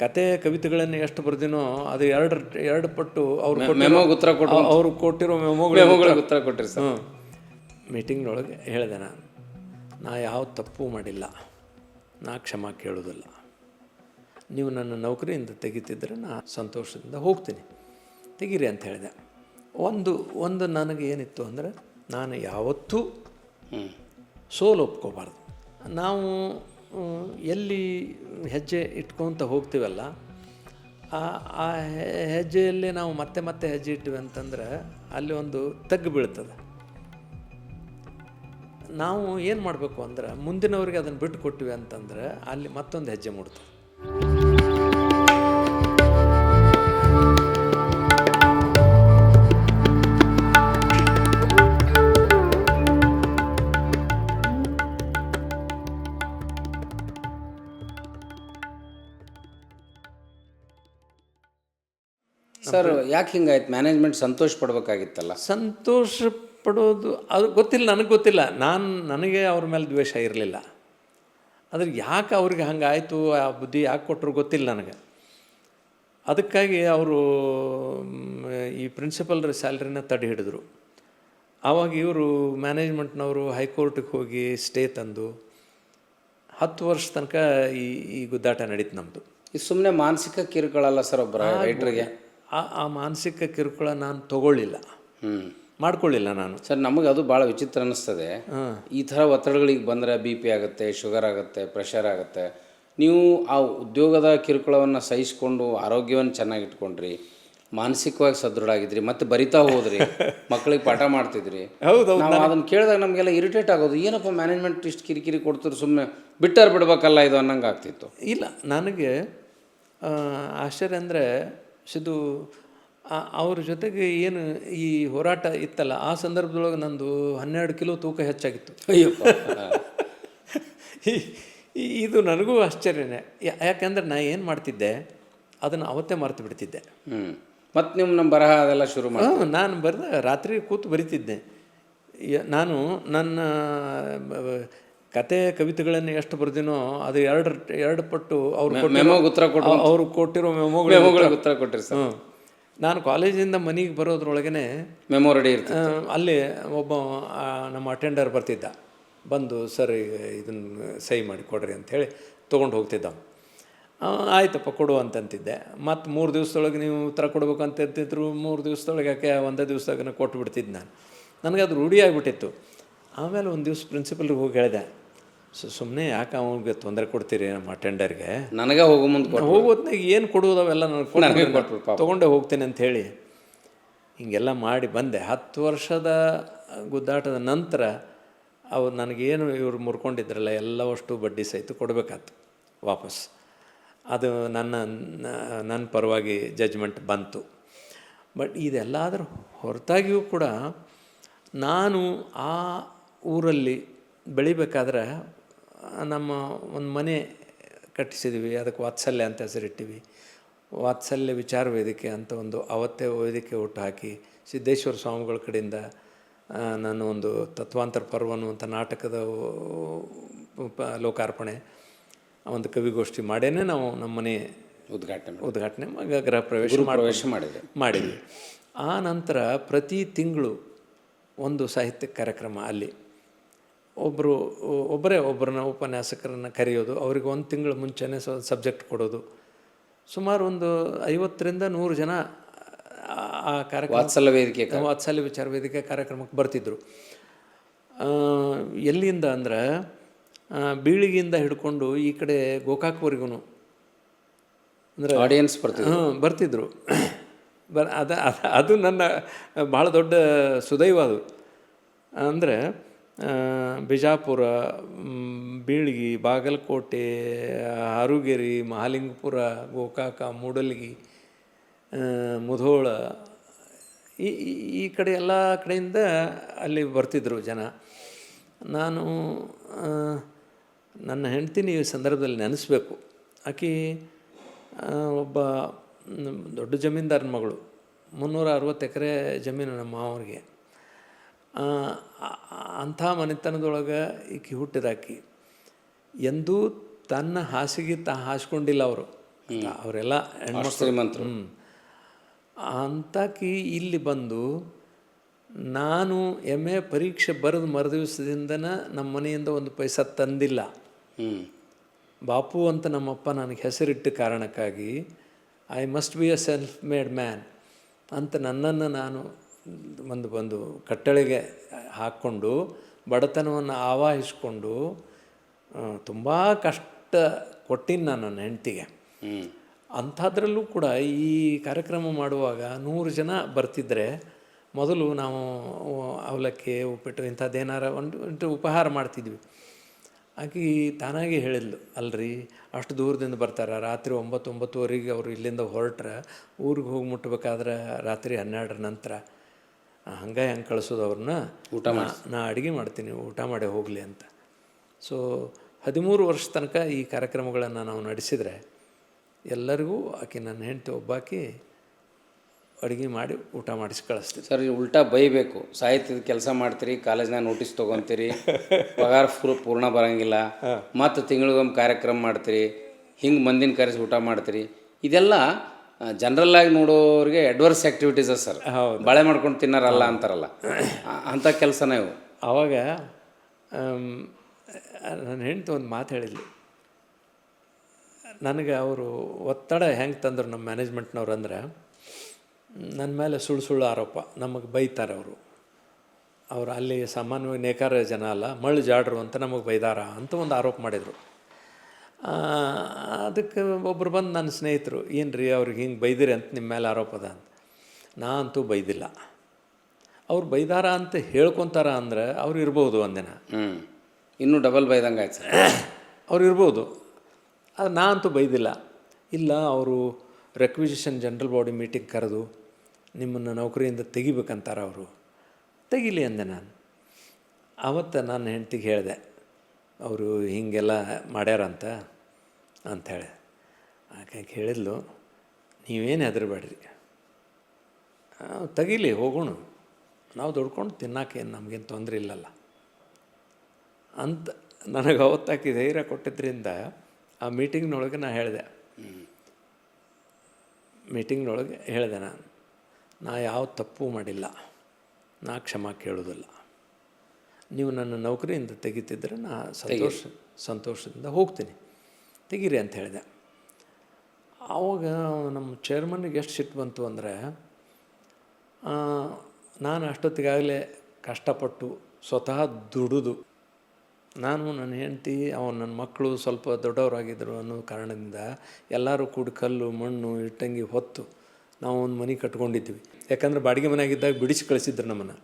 ಕತೆ ಕವಿತೆಗಳನ್ನು ಎಷ್ಟು ಬರ್ದಿನೋ ಅದು ಎರಡು ಪಟ್ಟು ಅವ್ರು ಕೊಟ್ಟಿರೋ ಮೆಮೊಗಳಿಗೆ ಉತ್ತರ ಕೊಟ್ಟಿರಿ ಸರ್. ಮೀಟಿಂಗ್ನೊಳಗೆ ಹೇಳಿದೆ ನಾ ಯಾವ ತಪ್ಪು ಮಾಡಿಲ್ಲ, ನಾ ಕ್ಷಮಾ ಕೇಳೋದಿಲ್ಲ. ನೀವು ನನ್ನ ನೌಕರಿಯಿಂದ ತೆಗಿತಿದ್ರೆ ನಾ ಸಂತೋಷದಿಂದ ಹೋಗ್ತೀನಿ, ತೆಗೀರಿ ಅಂತ ಹೇಳಿದೆ. ಒಂದು ನನಗೆ ಏನಿತ್ತು ಅಂದರೆ, ನಾನು ಯಾವತ್ತೂ ಸೋಲು ಒಪ್ಕೋಬಾರ್ದು. ನಾವು ಎಲ್ಲಿ ಹೆಜ್ಜೆ ಇಟ್ಕೊತ ಹೋಗ್ತೀವಲ್ಲ, ಆ ಹೆಜ್ಜೆಯಲ್ಲಿ ನಾವು ಮತ್ತೆ ಹೆಜ್ಜೆ ಇಟ್ಟಿವಿ ಅಂತಂದ್ರೆ ಅಲ್ಲಿ ಒಂದು ತಗ್ಗು ಬೀಳ್ತದೆ. ನಾವು ಏನು ಮಾಡಬೇಕು ಅಂದ್ರೆ, ಮುಂದಿನವ್ರಿಗೆ ಅದನ್ನು ಬಿಟ್ಟು ಕೊಟ್ಟಿವಿ ಅಂತಂದ್ರೆ ಅಲ್ಲಿ ಮತ್ತೊಂದು ಹೆಜ್ಜೆ ಮೂಡ್ತದೆ. ಸರ್, ಯಾಕೆ ಹಿಂಗಾಯ್ತು? ಮ್ಯಾನೇಜ್ಮೆಂಟ್ ಸಂತೋಷ ಪಡ್ಬೇಕಾಗಿತ್ತಲ್ಲ. ಸಂತೋಷ ಪಡೋದು ಅದು ಗೊತ್ತಿಲ್ಲ, ನನಗೆ ಗೊತ್ತಿಲ್ಲ. ನನಗೆ ಅವ್ರ ಮೇಲೆ ದ್ವೇಷ ಇರಲಿಲ್ಲ. ಆದರೆ ಯಾಕೆ ಅವ್ರಿಗೆ ಹಂಗಾಯಿತು, ಆ ಬುದ್ಧಿ ಯಾಕೆ ಕೊಟ್ಟರು ಗೊತ್ತಿಲ್ಲ ನನಗೆ. ಅದಕ್ಕಾಗಿ ಅವರು ಈ ಪ್ರಿನ್ಸಿಪಲ್ರ ಸ್ಯಾಲ್ರಿನ ತಡೆ ಹಿಡಿದ್ರು. ಆವಾಗ ಇವರು ಮ್ಯಾನೇಜ್ಮೆಂಟ್ನವರು ಹೈಕೋರ್ಟಿಗೆ ಹೋಗಿ ಸ್ಟೇ ತಂದು 10 ವರ್ಷ ತನಕ ಈ ಗುದ್ದಾಟ ನಡೀತು ನಮ್ಮದು. ಇದು ಸುಮ್ಮನೆ ಮಾನಸಿಕ ಕಿರುಕುಳಲ್ಲ ಸರ್ ಒಬ್ಬರ ರೈಟ್ರಿಗೆ? ಆ ಮಾನಸಿಕ ಕಿರುಕುಳ ನಾನು ತಗೊಳ್ಳಿಲ್ಲ, ಮಾಡ್ಕೊಳ್ಳಿಲ್ಲ ನಾನು. ಸರ್, ನಮಗೆ ಅದು ಭಾಳ ವಿಚಿತ್ರ ಅನ್ನಿಸ್ತದೆ. ಈ ಥರ ಒತ್ತಡಗಳಿಗೆ ಬಂದರೆ BP ಆಗುತ್ತೆ, ಶುಗರ್ ಆಗುತ್ತೆ, ಪ್ರೆಷರ್ ಆಗುತ್ತೆ. ನೀವು ಆ ಉದ್ಯೋಗದ ಕಿರುಕುಳವನ್ನು ಸಹಿಸ್ಕೊಂಡು ಆರೋಗ್ಯವನ್ನು ಚೆನ್ನಾಗಿಟ್ಕೊಂಡ್ರಿ, ಮಾನಸಿಕವಾಗಿ ಸದೃಢ ಆಗಿದ್ರಿ, ಮತ್ತು ಬರಿತಾ ಹೋದ್ರಿ, ಮಕ್ಕಳಿಗೆ ಪಾಠ ಮಾಡ್ತಿದ್ರಿ. ನಾವು ಅದನ್ನು ಕೇಳಿದಾಗ ನಮಗೆಲ್ಲ ಇರಿಟೇಟ್ ಆಗೋದು, ಏನಪ್ಪ ಮ್ಯಾನೇಜ್ಮೆಂಟ್ ಇಷ್ಟು ಕಿರಿಕಿರಿ ಕೊಡ್ತಾರೆ, ಸುಮ್ಮನೆ ಬಿಟ್ಟರೆ ಇದು ಅನ್ನಂಗೆ ಆಗ್ತಿತ್ತು. ಇಲ್ಲ, ನನಗೆ ಆಶ್ಚರ್ಯ ಅಂದರೆ ಸಿದ್ದು ಅವ್ರ ಜೊತೆಗೆ ಏನು ಈ ಹೋರಾಟ ಇತ್ತಲ್ಲ, ಆ ಸಂದರ್ಭದೊಳಗೆ ನಂದು 12 ಕಿಲೋ ತೂಕ ಹೆಚ್ಚಾಗಿತ್ತು. ಅಯ್ಯಪ್ಪ, ಇದು ನನಗೂ ಆಶ್ಚರ್ಯನೇ. ಯಾಕೆಂದ್ರೆ ನಾ ಏನು ಮಾಡ್ತಿದ್ದೆ ಅದನ್ನು ಅವತ್ತೇ ಮರೆತು ಬಿಡ್ತಿದ್ದೆ. ಮತ್ತು ನಿಮ್ಮ ನಮ್ಮ ಬರಹ ಅದೆಲ್ಲ ಶುರು ಮಾಡಿ? ನಾನು ರಾತ್ರಿ ಕೂತು ಬರಿತಿದ್ದೆ. ನಾನು ನನ್ನ ಕತೆ ಕವಿತೆಗಳನ್ನು ಎಷ್ಟು ಬರ್ದಿನೋ ಅದು ಎರಡು ಪಟ್ಟು ಅವ್ರು ಕೊಟ್ಟಿರೋ ಮೆಮೊಗಳಿಗೆ ಉತ್ತರ ಕೊಟ್ಟಿರಿ ಸರ್. ನಾನು ಕಾಲೇಜಿಂದ ಮನೆಗೆ ಬರೋದ್ರೊಳಗೆ ಮೆಮೊ ರೆಡಿ ಇರ್ತದೆ. ಅಲ್ಲಿ ಒಬ್ಬ ನಮ್ಮ ಅಟೆಂಡರ್ ಬರ್ತಿದ್ದ, ಬಂದು ಸರ್ ಇದನ್ನು ಸಹಿ ಮಾಡಿ ಕೊಡ್ರಿ ಅಂಥೇಳಿ ತೊಗೊಂಡು ಹೋಗ್ತಿದ್ದ. ಆಯ್ತಪ್ಪ ಕೊಡು ಅಂತಂತಿದ್ದೆ. ಮತ್ತು 3 ದಿವಸದೊಳಗೆ ನೀವು ಉತ್ತರ ಕೊಡ್ಬೇಕು ಅಂತಿದ್ರು. 3 ದಿವಸದೊಳಗೆ ಯಾಕೆ ಒಂದೇ ದಿವಸದಾಗ ಕೊಟ್ಟು ಬಿಡ್ತಿದ್ದೆ ನಾನು. ನನಗೆ ಅದು ರೂಢಿ ಆಗಿಬಿಟ್ಟಿತ್ತು. ಆಮೇಲೆ ಒಂದು ದಿವಸ ಪ್ರಿನ್ಸಿಪಲ್ಗೆ ಹೋಗಿ ಹೇಳಿದೆ, ಸುಮ್ಮನೆ ಯಾಕೆ ಅವನಿಗೆ ತೊಂದರೆ ಕೊಡ್ತೀರಿ ನಮ್ಮ ಅಟೆಂಡರ್ಗೆ, ನನಗೆ ಹೋಗೋದ್ನಾಗ ಏನು ಕೊಡೋದು ಅವೆಲ್ಲ ನನಗೆ ತೊಗೊಂಡೇ ಹೋಗ್ತೇನೆ ಅಂಥೇಳಿ ಹೀಗೆಲ್ಲ ಮಾಡಿ ಬಂದೆ. 10 ವರ್ಷದ ಗುದ್ದಾಟದ ನಂತರ ನನಗೇನು ಇವರು ಮುರ್ಕೊಂಡಿದ್ರಲ್ಲ ಎಲ್ಲವಷ್ಟು ಬಡ್ಡಿ ಸಹಿತ ಕೊಡಬೇಕಾಯ್ತು ವಾಪಸ್. ಅದು ನನ್ನ ಪರವಾಗಿ ಜಜ್ಮೆಂಟ್ ಬಂತು. ಬಟ್ ಇದೆಲ್ಲಾದರೂ ಹೊರತಾಗಿಯೂ ಕೂಡ ನಾನು ಆ ಊರಲ್ಲಿ ಬೆಳಿಬೇಕಾದ್ರೆ ನಮ್ಮ ಒಂದು ಮನೆ ಕಟ್ಟಿಸಿದ್ವಿ, ಅದಕ್ಕೆ ವಾತ್ಸಲ್ಯ ಅಂತ ಹೆಸರಿಟ್ಟಿವಿ. ವಾತ್ಸಲ್ಯ ವಿಚಾರ ವೇದಿಕೆ ಅಂತ ಒಂದು ಅವತ್ತೇ ವೇದಿಕೆ ಹುಟ್ಟು ಹಾಕಿ ಸಿದ್ದೇಶ್ವರ ಸ್ವಾಮಿಗಳ ಕಡೆಯಿಂದ ನಾನು ಒಂದು ತತ್ವಾಂತರ ಪರ್ವ ಅನ್ನುವಂಥ ನಾಟಕದ ಲೋಕಾರ್ಪಣೆ, ಒಂದು ಕವಿಗೋಷ್ಠಿ ಮಾಡೇನೆ ನಾವು ನಮ್ಮ ಮನೆ ಉದ್ಘಾಟನೆ ಗೃಹ ಪ್ರವೇಶ ಮಾಡಿದ್ವಿ. ಆ ನಂತರ ಪ್ರತಿ ತಿಂಗಳು ಒಂದು ಸಾಹಿತ್ಯ ಕಾರ್ಯಕ್ರಮ, ಅಲ್ಲಿ ಒಬ್ಬರನ್ನ ಉಪನ್ಯಾಸಕರನ್ನು ಕರೆಯೋದು, ಅವ್ರಿಗೆ 1 ತಿಂಗಳು ಮುಂಚೆನೇ ಸಬ್ಜೆಕ್ಟ್ ಕೊಡೋದು. ಸುಮಾರು ಒಂದು 50ರಿಂದ 100 ಜನ ಆ ಕಾರ್ಯಕ್ರಮ ವಾತ್ಸಲ್ಯ ವಿಚಾರ ವೇದಿಕೆ ಕಾರ್ಯಕ್ರಮಕ್ಕೆ ಬರ್ತಿದ್ರು. ಎಲ್ಲಿಂದ ಅಂದ್ರೆ ಬೀಳಿಗಿಂದ ಹಿಡ್ಕೊಂಡು ಈ ಕಡೆ ಗೋಕಾಕ್ವರೆಗೂ ಅಂದರೆ ಆಡಿಯನ್ಸ್ ಬರ್ತಿದ್ರು. ಅದು ನನ್ನ ಭಾಳ ದೊಡ್ಡ ಸುದೈವ. ಅದು ಅಂದರೆ ಬಿಜಾಪುರ, ಬೀಳ್ಗಿ, ಬಾಗಲಕೋಟೆ, ಹಾರುಗೇರಿ, ಮಹಾಲಿಂಗಪುರ, ಗೋಕಾಕ, ಮೂಡಲ್ಗಿ, ಮುಧೋಳ, ಈ ಕಡೆ ಎಲ್ಲ ಕಡೆಯಿಂದ ಅಲ್ಲಿ ಬರ್ತಿದ್ದರು ಜನ. ನಾನು ನನ್ನ ಹೆಂಡ್ತಿನ ಈ ಸಂದರ್ಭದಲ್ಲಿ ನೆನೆಸ್ಬೇಕು. ಆಕೆ ಒಬ್ಬ ದೊಡ್ಡ ಜಮೀನ್ದಾರನ ಮಗಳು. 360 ಎಕರೆ ಜಮೀನು ನಮ್ಮ ಮಾವನಿಗೆ. ಅಂಥ ಮನೆತನದೊಳಗೆ ಈಕೆ ಹುಟ್ಟಿದಾಕಿ. ಎಂದೂ ತನ್ನ ಹಾಸಿಗೆ ಹಾಸ್ಕೊಂಡಿಲ್ಲ ಅವರು. ಅವರೆಲ್ಲ ಹೆಣ್ಮಕ್ಳು ಶ್ರೀಮಂತರು. ಅಂತಾಕಿ ಇಲ್ಲಿ ಬಂದು ನಾನು MA ಪರೀಕ್ಷೆ ಬರೆದು ಮರುದಿವಸದಿಂದನ ನಮ್ಮ ಮನೆಯಿಂದ ಒಂದು ಪೈಸಾ ತಂದಿಲ್ಲ. ಬಾಪು ಅಂತ ನಮ್ಮಪ್ಪ ನನಗೆ ಹೆಸರಿಟ್ಟ ಕಾರಣಕ್ಕಾಗಿ I must be A self made man ಅಂತ ನನ್ನನ್ನು ನಾನು ಒಂದು ಕಟ್ಟಳೆಗೆ ಹಾಕ್ಕೊಂಡು ಬಡತನವನ್ನು ಆವಾಹಿಸ್ಕೊಂಡು ತುಂಬ ಕಷ್ಟ ಕೊಟ್ಟಿನಿ ನಾನು ನನ್ನ ಹೆಂಡತಿಗೆ. ಅಂಥದ್ರಲ್ಲೂ ಕೂಡ ಈ ಕಾರ್ಯಕ್ರಮ ಮಾಡುವಾಗ 100 ಜನ ಬರ್ತಿದ್ದರೆ ಮೊದಲು ನಾವು ಅವಲಕ್ಕಿ ಉಪ್ಪಿಟ್ಟು ಇಂಥದ್ದೇನಾರ ಒಂದು ಉಪಹಾರ ಮಾಡ್ತಿದ್ವಿ. ಆಕೆ ತಾನಾಗಿ ಹೇಳಿದ್ಲು, ಅಲ್ರಿ ಅಷ್ಟು ದೂರದಿಂದ ಬರ್ತಾರೆ, ರಾತ್ರಿ 9-9:30 ಅವರು ಇಲ್ಲಿಂದ ಹೊರಟ್ರೆ ಊರಿಗೆ ಹೋಗಿ ಮುಟ್ಟಬೇಕಾದ್ರೆ ರಾತ್ರಿ 12 ನಂತರ, ಹಂಗೆ ಹೆಂಗೆ ಕಳಿಸೋದು ಅವ್ರನ್ನ, ನಾ ಅಡುಗೆ ಮಾಡ್ತೀನಿ ಊಟ ಮಾಡಿ ಹೋಗಲಿ ಅಂತ. ಸೊ 13 ವರ್ಷ ತನಕ ಈ ಕಾರ್ಯಕ್ರಮಗಳನ್ನು ನಾವು ನಡೆಸಿದರೆ ಎಲ್ಲರಿಗೂ ಆಕೆ ನನ್ನ ಹೆಂಡತಿ ಒಬ್ಬಾಕಿ ಅಡುಗೆ ಮಾಡಿ ಊಟ ಮಾಡಿಸಿ ಕಳಿಸ್ತೀವಿ. ಸರ್, ಉಲ್ಟಾ ಬೈಬೇಕು, ಸಾಹಿತ್ಯದ ಕೆಲಸ ಮಾಡ್ತೀರಿ, ಕಾಲೇಜ್ನಾಗ ನೋಟಿಸ್ ತೊಗೊತೀರಿ, ಪಗಾರ ಪೂರ್ಣ ಬರೋಂಗಿಲ್ಲ, ಮತ್ತು ತಿಂಗಳಿಗೊಮ್ಮೆ ಕಾರ್ಯಕ್ರಮ ಮಾಡ್ತೀರಿ, ಹಿಂಗೆ ಮಂದಿನ ಕರೆಸಿ ಊಟ ಮಾಡ್ತೀರಿ, ಇದೆಲ್ಲ ಜನರಲ್ ಆಗಿ ನೋಡೋರಿಗೆ ಅಡ್ವರ್ಸ್ ಆ್ಯಕ್ಟಿವಿಟೀಸ ಸರ್. ಬಾಳೆ ಮಾಡ್ಕೊಂಡು ತಿನ್ನಾರಲ್ಲ ಅಂತಾರಲ್ಲ, ಅಂಥ ಕೆಲಸನೇ ಇವು. ಆವಾಗ ನನ್ನ ಹೆಂಡತಿ ಒಂದು ಮಾತು ಹೇಳಿದ್ಲು ನನಗೆ. ಅವರು ಒತ್ತಡ ಹೆಂಗೆ ತಂದರು ನಮ್ಮ ಮ್ಯಾನೇಜ್ಮೆಂಟ್ನವ್ರು ಅಂದ್ರೆ, ನನ್ನ ಮೇಲೆ ಸುಳ್ಳು ಆರೋಪ, ನಮಗೆ ಬೈತಾರೆ ಅವರು ಅಲ್ಲಿ ಸಾಮಾನ್ಯವಾಗಿ ನೇಕಾರ ಜನ ಅಲ್ಲ, ಮಳ್ಳು ಜಾಡ್ರು ಅಂತ ನಮಗೆ ಬೈದಾರ ಅಂತ ಒಂದು ಆರೋಪ ಮಾಡಿದರು. ಅದಕ್ಕೆ ಒಬ್ಬರು ಬಂದು ನನ್ನ ಸ್ನೇಹಿತರು, ಏನು ರೀ ಅವ್ರಿಗೆ ಹಿಂಗೆ ಬೈದಿರಿ ಅಂತ ನಿಮ್ಮ ಮೇಲೆ ಆರೋಪ ಅದ ಅಂತ. ನಾ ಅಂತೂ ಬೈದಿಲ್ಲ. ಅವ್ರು ಬೈದಾರ ಅಂತ ಹೇಳ್ಕೊತಾರ ಅಂದ್ರೆ ಅವ್ರು ಇರ್ಬೋದು ಒಂದಿನ, ಇನ್ನೂ ಡಬಲ್ ಬೈದಂಗೆ ಆಯ್ತು ಸರ್. ಅವ್ರು ಇರ್ಬೋದು, ಅದು ನಾ ಅಂತೂ ಬೈದಿಲ್ಲ. ಇಲ್ಲ, ಅವರು ರೆಕ್ವಿಸಿಷನ್ ಜನರಲ್ ಬಾಡಿ ಮೀಟಿಂಗ್ ಕರೆದು ನಿಮ್ಮನ್ನು ನೌಕರಿಯಿಂದ ತೆಗಿಬೇಕಂತಾರ, ಅವರು ತೆಗಿಲಿ ಅಂದೆ ನಾನು. ಆವತ್ತು ನನ್ನ ಹೆಂಡ್ತಿಗೆ ಹೇಳಿದೆ, ಅವರು ಹೀಗೆಲ್ಲ ಮಾಡ್ಯಾರಂತ ಅಂಥೇಳಿ. ಆಕೆ ಹೇಳಿದ್ಲು, ನೀವೇನು ಹೆದರಬೇಡ್ರಿ, ತೆಗೀಲಿ ಹೋಗೋಣ, ನಾವು ದುಡ್ಕೊಂಡು ತಿನ್ನೋಕೇನು ನಮಗೇನು ತೊಂದರೆ ಇಲ್ಲಲ್ಲ ಅಂತ ನನಗೆ ಅವತ್ತಾಕಿ ಧೈರ್ಯ ಕೊಟ್ಟಿದ್ದರಿಂದ ಆ ಮೀಟಿಂಗ್ನೊಳಗೆ ನಾನು ಹೇಳಿದೆ. ಮೀಟಿಂಗ್ನೊಳಗೆ ಹೇಳಿದೆ ನಾ ಯಾವ ತಪ್ಪು ಮಾಡಿಲ್ಲ, ನಾ ಕ್ಷಮಾ ಕೇಳೋದಿಲ್ಲ, ನೀವು ನನ್ನ ನೌಕರಿಯಿಂದ ತೆಗಿತಿದ್ರೆ ನಾ ಸಂತೋಷದಿಂದ ಹೋಗ್ತೀನಿ, ತೆಗೀರಿ ಅಂತ ಹೇಳಿದೆ. ಆವಾಗ ನಮ್ಮ ಚೇರ್ಮನ್ನಿಗೆ ಎಷ್ಟು ಸಿಟ್ಟು ಬಂತು ಅಂದರೆ, ನಾನು ಅಷ್ಟೊತ್ತಿಗಾಗಲೇ ಕಷ್ಟಪಟ್ಟು ಸ್ವತಃ ದುಡಿದು, ನಾನು ನನ್ನ ಹೆಂಡತಿ ನನ್ನ ಮಕ್ಕಳು ಸ್ವಲ್ಪ ದೊಡ್ಡವರಾಗಿದ್ದರು ಅನ್ನೋ ಕಾರಣದಿಂದ ಎಲ್ಲರೂ ಕೂಡಿ ಕಲ್ಲು ಮಣ್ಣು ಇಟ್ಟಂಗಿ ಹೊತ್ತು ನಾವು ಒಂದು ಮನೆ ಕಟ್ಕೊಂಡಿದ್ವಿ. ಯಾಕಂದ್ರೆ ಬಾಡಿಗೆ ಮನೆಯಾಗಿದ್ದಾಗ ಬಿಡಿಸಿ ಕಳಿಸಿದ್ರು ನಮ್ಮನ್ನು.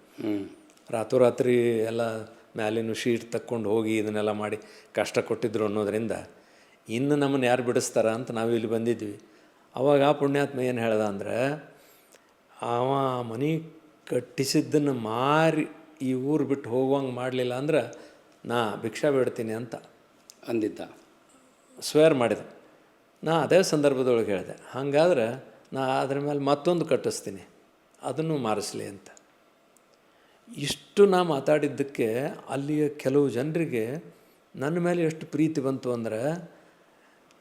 ರಾತ್ರಿ ಎಲ್ಲ ಮ್ಯಾಲಿನ ಶೀಟ್ ತಕ್ಕೊಂಡು ಹೋಗಿ ಇದನ್ನೆಲ್ಲ ಮಾಡಿ ಕಷ್ಟ ಕೊಟ್ಟಿದ್ರು ಅನ್ನೋದರಿಂದ ಇನ್ನು ನಮ್ಮನ್ನು ಯಾರು ಬಿಡಿಸ್ತಾರ ಅಂತ ನಾವು ಇಲ್ಲಿ ಬಂದಿದ್ವಿ. ಅವಾಗ ಆ ಪುಣ್ಯಾತ್ಮ ಏನು ಹೇಳ್ದ ಅಂದ್ರೆ, ಅವ ಮನೆ ಕಟ್ಟಿಸಿದ್ದನ್ನು ಮಾರಿ ಈ ಊರು ಬಿಟ್ಟು ಹೋಗುವಂಗೆ ಮಾಡಲಿಲ್ಲ ಅಂದ್ರೆ ನಾ ಭಿಕ್ಷಾ ಬೇಡ್ತೀನಿ ಅಂತ ಅಂದಿದ್ದ, ಸ್ವೇರ್ ಮಾಡಿದ. ನಾ ಅದೇ ಸಂದರ್ಭದೊಳಗೆ ಹೇಳಿದೆ, ಹಾಗಾದ್ರೆ ನಾ ಅದ್ರ ಮೇಲೆ ಮತ್ತೊಂದು ಕಟ್ಟಿಸ್ತೀನಿ, ಅದನ್ನು ಮಾರಿಸ್ಲಿ ಅಂತ. ಇಷ್ಟು ನಾ ಮಾತಾಡಿದ್ದಕ್ಕೆ ಅಲ್ಲಿಯ ಕೆಲವು ಜನರಿಗೆ ನನ್ನ ಮೇಲೆ ಎಷ್ಟು ಪ್ರೀತಿ ಬಂತು ಅಂದ್ರೆ,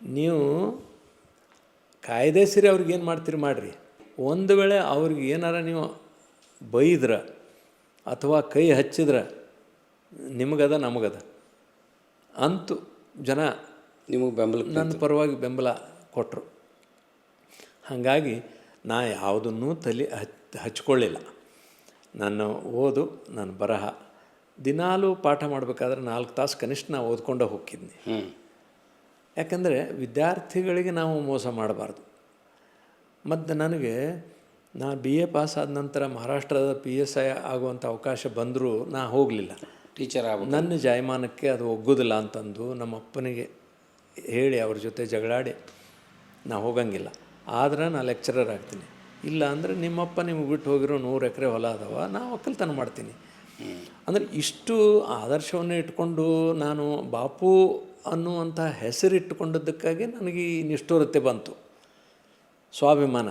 ನೀವು ಕಾಯ್ದೆ ಸಿರಿ ಅವ್ರಿಗೇನು ಮಾಡ್ತೀರಿ ಮಾಡಿರಿ, ಒಂದು ವೇಳೆ ಅವ್ರಿಗೆ ಏನಾರ ನೀವು ಬೈದ್ರೆ ಅಥವಾ ಕೈ ಹಚ್ಚಿದ್ರೆ ನಿಮಗದ ನಮಗದ ಅಂತೂ ಜನ ನಿಮಗೆ ಬೆಂಬಲ, ನನ್ನ ಪರವಾಗಿ ಬೆಂಬಲ ಕೊಟ್ಟರು. ಹಾಗಾಗಿ ನಾ ಯಾವುದನ್ನೂ ಹಚ್ಕೊಳ್ಳಿಲ್ಲ. ನನ್ನ ಓದು, ನನ್ನ ಬರಹ, ದಿನಾಲೂ ಪಾಠ ಮಾಡಬೇಕಾದ್ರೆ 4 ತಾಸು ಕನಿಷ್ಠ ನಾ ಓದ್ಕೊಂಡೇ ಹೋಗ್ತಿದ್ನಿ. ಯಾಕಂದರೆ ವಿದ್ಯಾರ್ಥಿಗಳಿಗೆ ನಾವು ಮೋಸ ಮಾಡಬಾರ್ದು. ಮತ್ತು ನನಗೆ ನಾ BA ಪಾಸ್ ಆದ ನಂತರ ಮಹಾರಾಷ್ಟ್ರದ PSI ಆಗುವಂಥ ಅವಕಾಶ ಬಂದರೂ ನಾ ಹೋಗಲಿಲ್ಲ. ಟೀಚರ್ ಆಗ ನನ್ನ ಜಾಯಮಾನಕ್ಕೆ ಅದು ಒಗ್ಗೋದಿಲ್ಲ ಅಂತಂದು ನಮ್ಮ ಅಪ್ಪನಿಗೆ ಹೇಳಿ ಅವ್ರ ಜೊತೆ ಜಗಳಾಡಿ ನಾ ಹೋಗಂಗಿಲ್ಲ. ಆದ್ರೆ ನಾ ಲೆಕ್ಚರರ್ ಆಗ್ತೀನಿ, ಇಲ್ಲ ಅಂದರೆ ನಿಮ್ಮಪ್ಪ ನಿಮಗೆ ಬಿಟ್ಟು ಹೋಗಿರೋ 100 ಎಕರೆ ಹೊಲ ಅದಾವ, ನಾ ಒಕ್ಕಲ್ತನ ಮಾಡ್ತೀನಿ. ಅಂದರೆ ಇಷ್ಟು ಆದರ್ಶವನ್ನು ಇಟ್ಕೊಂಡು ನಾನು ಬಾಪು ಅನ್ನುವಂಥ ಹೆಸರಿಟ್ಟುಕೊಂಡದ್ದಕ್ಕಾಗಿ ನನಗೆ ಈ ನಿಷ್ಠುರತೆ ಬಂತು, ಸ್ವಾಭಿಮಾನ.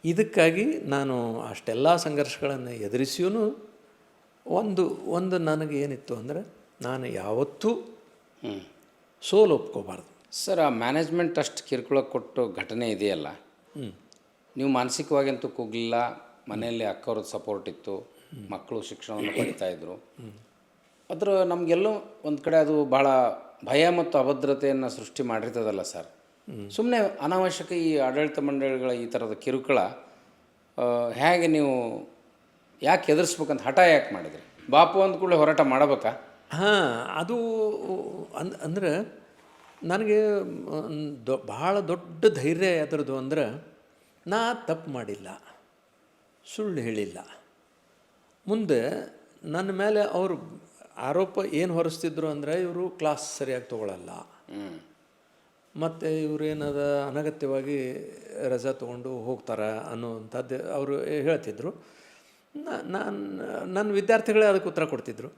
ಇದಕ್ಕಾಗಿ ನಾನು ಅಷ್ಟೆಲ್ಲ ಸಂಘರ್ಷಗಳನ್ನು ಎದುರಿಸಿಯೂ ಒಂದು ನನಗೆ ಏನಿತ್ತು ಅಂದರೆ, ನಾನು ಯಾವತ್ತೂ ಸೋಲು ಒಪ್ಕೋಬಾರ್ದು. ಸರ್ ಆ ಮ್ಯಾನೇಜ್ಮೆಂಟ್ ಅಷ್ಟು ಕಿರುಕುಳ ಕೊಟ್ಟು ಘಟನೆ ಇದೆಯಲ್ಲ, ನೀವು ಮಾನಸಿಕವಾಗಿ ಅಂತೂ ಕುಗ್ಲಿಲ್ಲ, ಮನೆಯಲ್ಲಿ ಅಕ್ಕವ್ರದ್ದು ಸಪೋರ್ಟ್ ಇತ್ತು, ಮಕ್ಕಳು ಶಿಕ್ಷಣವನ್ನು ಪಡಿತಾ ಇದ್ದರು. ಅದ್ರ ನಮಗೆಲ್ಲೋ ಒಂದು ಕಡೆ ಅದು ಭಾಳ ಭಯ ಮತ್ತು ಅಭದ್ರತೆಯನ್ನು ಸೃಷ್ಟಿ ಮಾಡಿರ್ತದಲ್ಲ ಸರ್. ಸುಮ್ಮನೆ ಅನಾವಶ್ಯಕ ಈ ಆಡಳಿತ ಮಂಡಳಿಗಳ ಈ ಥರದ ಕಿರುಕುಳ ಹೇಗೆ ನೀವು ಯಾಕೆ ಎದುರಿಸ್ಬೇಕಂತ ಹಠ ಯಾಕೆ ಮಾಡಿದ್ರಿ? ಬಾಪು ಅಂದ ಕೂಡಲೇ ಹೋರಾಟ ಮಾಡಬೇಕಾ? ಹಾಂ, ಅದು ಅಂದ್ರೆ ನನಗೆ ಭಾಳ ದೊಡ್ಡ ಧೈರ್ಯ ಅದರದ್ದು ಅಂದ್ರೆ, ನಾ ತಪ್ಪು ಮಾಡಿಲ್ಲ, ಸುಳ್ಳು ಹೇಳಿಲ್ಲ. ಮುಂದೆ ನನ್ನ ಮೇಲೆ ಅವರು ಆರೋಪ ಏನು ಹೊರಿಸ್ತಿದ್ರು ಅಂದರೆ, ಇವರು ಕ್ಲಾಸ್ ಸರಿಯಾಗಿ ತೊಗೊಳಲ್ಲ, ಮತ್ತು ಇವರೇನದ ಅನಗತ್ಯವಾಗಿ ರಜಾ ತೊಗೊಂಡು ಹೋಗ್ತಾರೆ ಅನ್ನೋವಂಥದ್ದು ಅವರು ಹೇಳ್ತಿದ್ರು. ನನ್ನ ವಿದ್ಯಾರ್ಥಿಗಳೇ ಅದಕ್ಕೆ ಉತ್ತರ ಕೊಡ್ತಿದ್ರು.